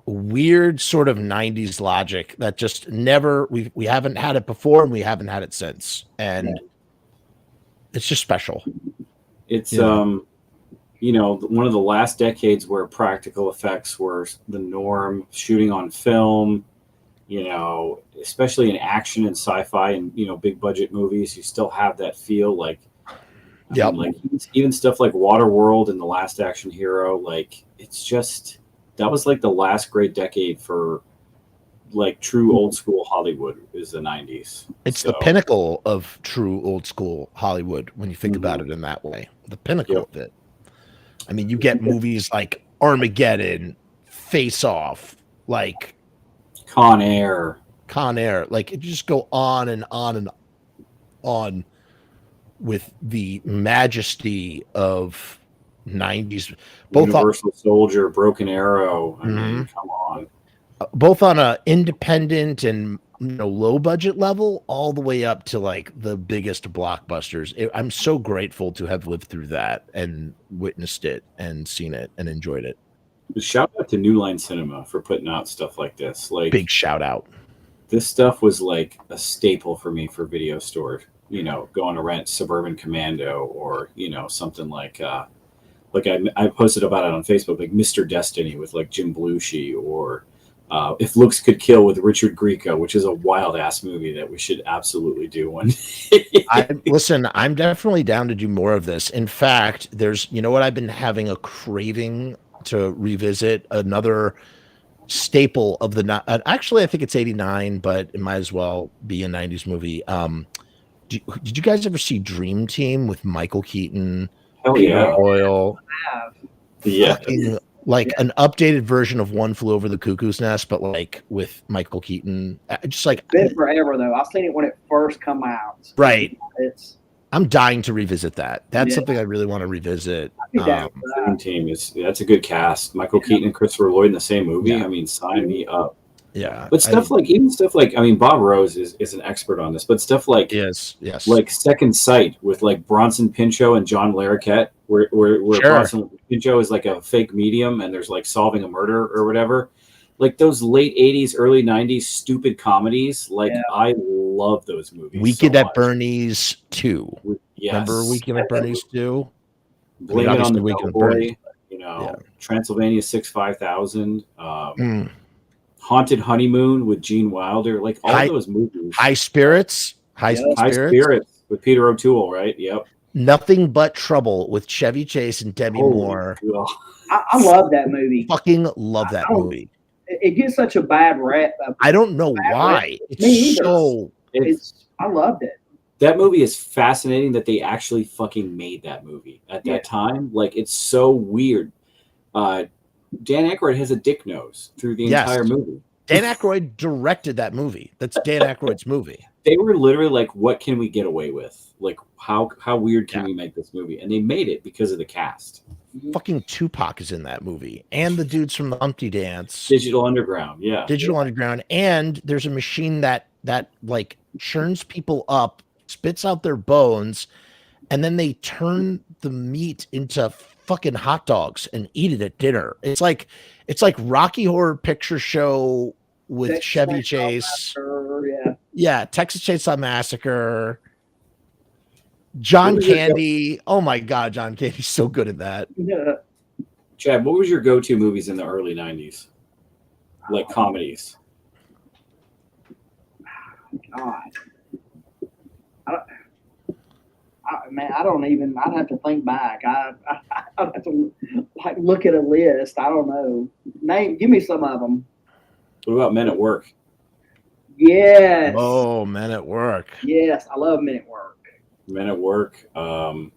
weird sort of 90s logic that just never, we haven't had it before and we haven't had it since. And it's just special. It's, one of the last decades where practical effects were the norm, shooting on film, especially in action and sci-fi and, big budget movies, you still have that feel like, like even stuff like Waterworld and The Last Action Hero, like it's just, that was like the last great decade for like true old school Hollywood is the 90s. It's the pinnacle of true old school Hollywood when you think about it in that way. The pinnacle of it. I mean, you get movies like Armageddon, Face Off, like Con Air. Like it just go on and on and on with the majesty of 90s. Both Universal Soldier, Broken Arrow. I mean, come on. Both on a independent and low budget level, all the way up to like the biggest blockbusters. I'm so grateful to have lived through that and witnessed it and seen it and enjoyed it. Shout out to New Line Cinema for putting out stuff like this. Like big shout out. This stuff was like a staple for me for video store you know, going to rent Suburban Commando or, you know, something like I posted about it on Facebook, like Mr. Destiny with like Jim Belushi, or If Looks Could Kill with Richard Grieco, which is a wild ass movie that we should absolutely do one day. Listen, I'm definitely down to do more of this. In fact, there's, you know what, I've been having a craving to revisit another staple of the actually I think it's 89, but it might as well be a 90s movie. Did you guys ever see Dream Team with Michael Keaton? Hell yeah. Oil. Yeah. Fucking, like an updated version of One Flew Over the Cuckoo's Nest, but like with Michael Keaton. Just like It's been forever though. I've seen it when it first come out. Right. I'm dying to revisit that. That's something I really want to revisit. Dream Team that's a good cast. Michael Keaton and Christopher Lloyd in the same movie. I mean, sign me up. Yeah. But stuff like I mean, Bob Rose is an expert on this, but stuff like yes, like Second Sight with like Bronson Pinchot and John Larroquette, where Bronson Pinchot is like a fake medium and there's like solving a murder or whatever. Like those late 80s, early 90s stupid comedies. Like I love those movies. Weekend at Bernie's 2. Yes. Remember Weekend at Bernie's 2? Blame It on the Bellboy, you know, Transylvania 6-5000. Haunted Honeymoon with Gene Wilder, like all those movies. High Spirits with Peter O'Toole, right? Yep. Nothing But Trouble with Chevy Chase and Demi Moore. I love that movie. Fucking love that movie. It gets such a bad rap. I don't know why. It's so. I loved it. That movie is fascinating that they actually fucking made that movie at that time. Like, it's so weird. Dan Aykroyd has a dick nose through the entire movie. Dan Aykroyd directed that movie. That's Dan Aykroyd's movie. They were literally like, what can we get away with? Like, how weird can we make this movie? And they made it because of the cast. Fucking Tupac is in that movie. And the dudes from the Humpty Dance. Digital Underground, Digital Underground. And there's a machine that like churns people up, spits out their bones, and then they turn the meat into fucking hot dogs and eat it at dinner. It's like Rocky Horror Picture Show with Texas Chevy Chase. Texas Chainsaw Massacre. John Candy. Oh my God, John Candy's so good at that. Yeah. Chad, what was your go-to movies in the early 90s? Like comedies. God. I don't even. I'd have to think back. I'd have to like look at a list. I don't know. Give me some of them. What about Men at Work? Yes. Oh, Men at Work. Yes, I love Men at Work. Men at Work. God,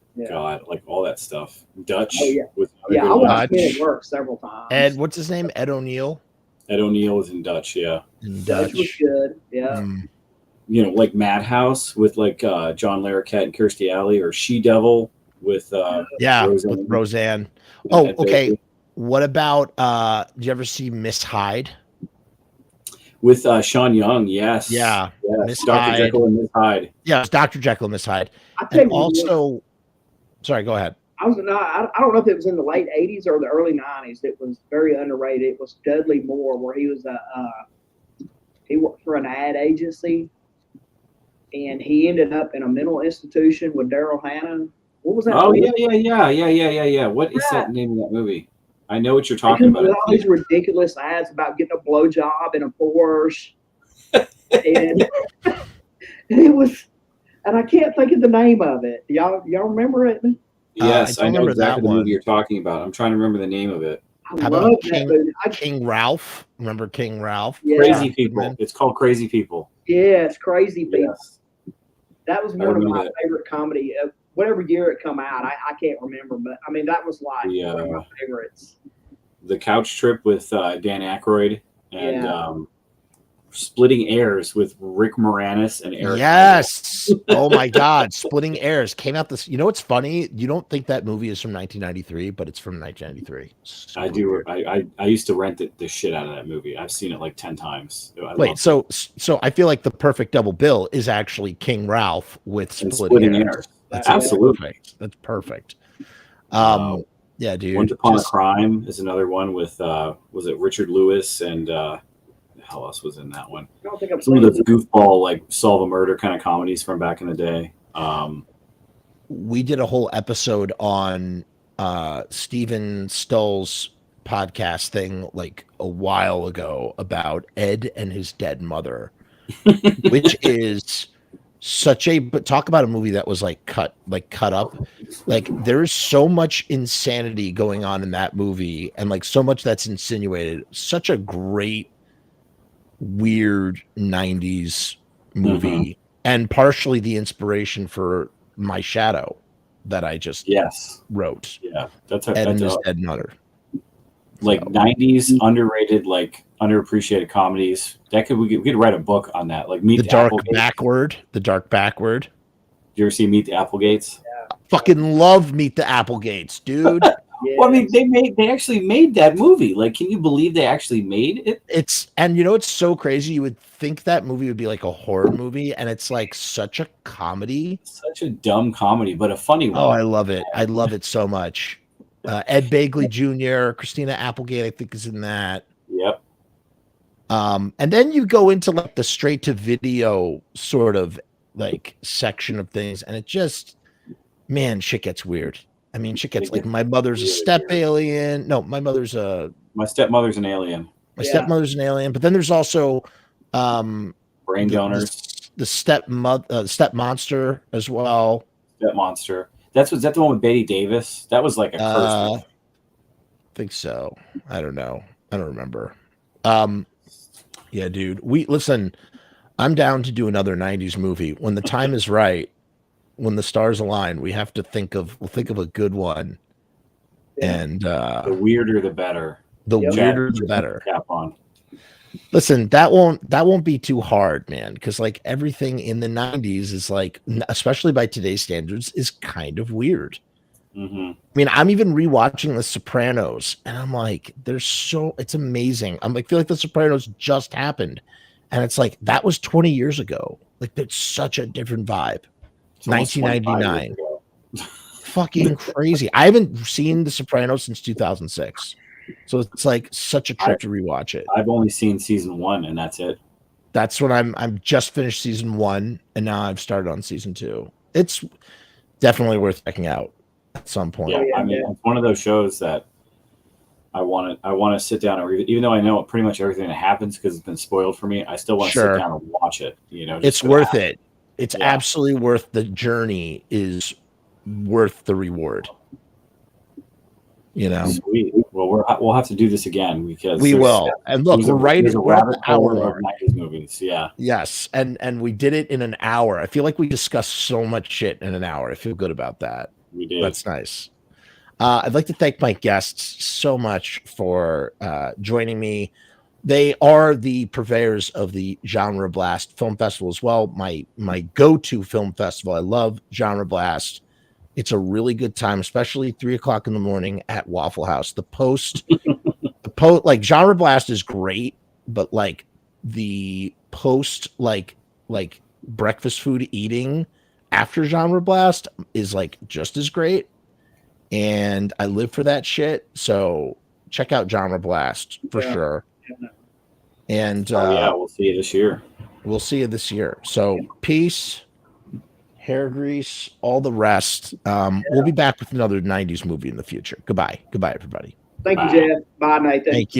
like all that stuff. Dutch. Oh, yeah. I watched Men at Work several times. Ed, what's his name? Ed O'Neill. Ed O'Neill is in Dutch. Yeah. In Dutch was good. Yeah. You know, like Madhouse with like John Larroquette and Kirstie Alley, or She Devil with Roseanne. With Roseanne. Oh, okay. What about did you ever see Miss Hyde? With Sean Young, yes. Yeah. Yes. Dr. Jekyll and Miss Hyde. Yeah, it's Dr. Jekyll and Miss Hyde. And also, sorry, go ahead. I don't know if it was in the late 80s or the early 90s. It was very underrated. It was Dudley Moore, where he was he worked for an ad agency, and he ended up in a mental institution with Daryl Hannah. What was that? Oh, movie? Yeah. What is that name of that movie? I know what you're talking about. All these ridiculous ads about getting a blowjob in a Porsche, and it was, and I can't think of the name of it. Y'all remember it? Yes, I know exactly the movie you're talking about. I'm trying to remember the name of it. I love King Ralph. Remember King Ralph? Yeah. Crazy People. It's called Crazy People. Yes, Crazy People. Yes. That was one of my favorite comedy. Whatever year it come out, I can't remember, but I mean that was like one of my favorites. The Couch Trip with Dan Aykroyd and Splitting Heirs with Rick Moranis and Eric. Yes. Oh my God, Splitting Heirs came out this. You know what's funny? You don't think that movie is from 1993, but it's from 1993. I do. I used to rent the shit out of that movie. I've seen it like 10 times. So I feel like the perfect double bill is actually King Ralph with Splitting Heirs. That's absolutely that's perfect. Yeah, dude. Once Upon a Crime is another one with was it Richard Lewis and how else was in that one? I don't think I've some of those goofball like solve a murder kind of comedies from back in the day. We did a whole episode on Steven Stull's podcast thing like a while ago about Ed and his dead mother, which is such a, but talk about a movie that was like cut up. Like there's so much insanity going on in that movie and like so much that's insinuated. Such a great, weird 90s movie and partially the inspiration for My Shadow that I just wrote. Yeah, that's Ed and his dead mother. Like 90s underrated, like underappreciated comedies. That we could write a book on that. Like The Dark Backward. You ever see Meet the Applegates? Yeah. Fucking love Meet the Applegates, dude. Well, I mean, they actually made that movie. Like, can you believe they actually made it? And you know, it's so crazy. You would think that movie would be like a horror movie, and it's like such a comedy. Such a dumb comedy, but a funny one. Oh, I love it. I love it so much. Ed Begley Jr., Christina Applegate, I think, is in that. Yep. And then you go into like the straight to video sort of like section of things, and it just, man, shit gets weird. I mean, shit gets like my mother's a step alien. No, my stepmother's an alien. My stepmother's an alien. But then there's also brain donors. The step monster as well. Step monster. Was that the one with Betty Davis? That was like a curse. I think so. I don't know. I don't remember. Yeah, dude. Listen. I'm down to do another 90s movie when the time is right. When the stars align, we have to think of a good one. And the weirder the better. The weirder the better. Cap on. Listen, that won't be too hard, man, because like everything in the 90s is like, especially by today's standards, is kind of weird. I mean, I'm even rewatching The Sopranos, and I'm like, it's amazing. I'm like, feel like The Sopranos just happened, and it's like that was 20 years ago. Like, that's such a different vibe. 1999. Fucking crazy. I haven't seen The Sopranos since 2006. So it's like such a trip to rewatch it. I've only seen season 1 and that's it. That's when I'm just finished season 1 and now I've started on season 2. It's definitely worth checking out at some point. Yeah, I mean, it's one of those shows that I want to sit down and read, even though I know pretty much everything that happens because it's been spoiled for me. I still want to sit down and watch it. You know, it's worth it. It's absolutely worth the journey. Is worth the reward. You know. Sweet. Well, we'll have to do this again because we will. And look, we're right at the hour of 90s movies. Yeah. Yes, and we did it in an hour. I feel like we discussed so much shit in an hour. I feel good about that. We did. That's nice. I'd like to thank my guests so much for joining me. They are the purveyors of the Genreblast Film Festival as well. My go-to film festival. I love Genreblast. It's a really good time, especially 3:00 in the morning at Waffle House. The post, like Genreblast is great, but like the post, like breakfast food eating after Genreblast is like just as great. And I live for that shit. So check out Genreblast for sure. And we'll see you this year. We'll see you this year. So peace, hair grease, all the rest. We'll be back with another 90s movie in the future. Goodbye, everybody. Thank you, Jeff. Bye, Nathan. Thank you.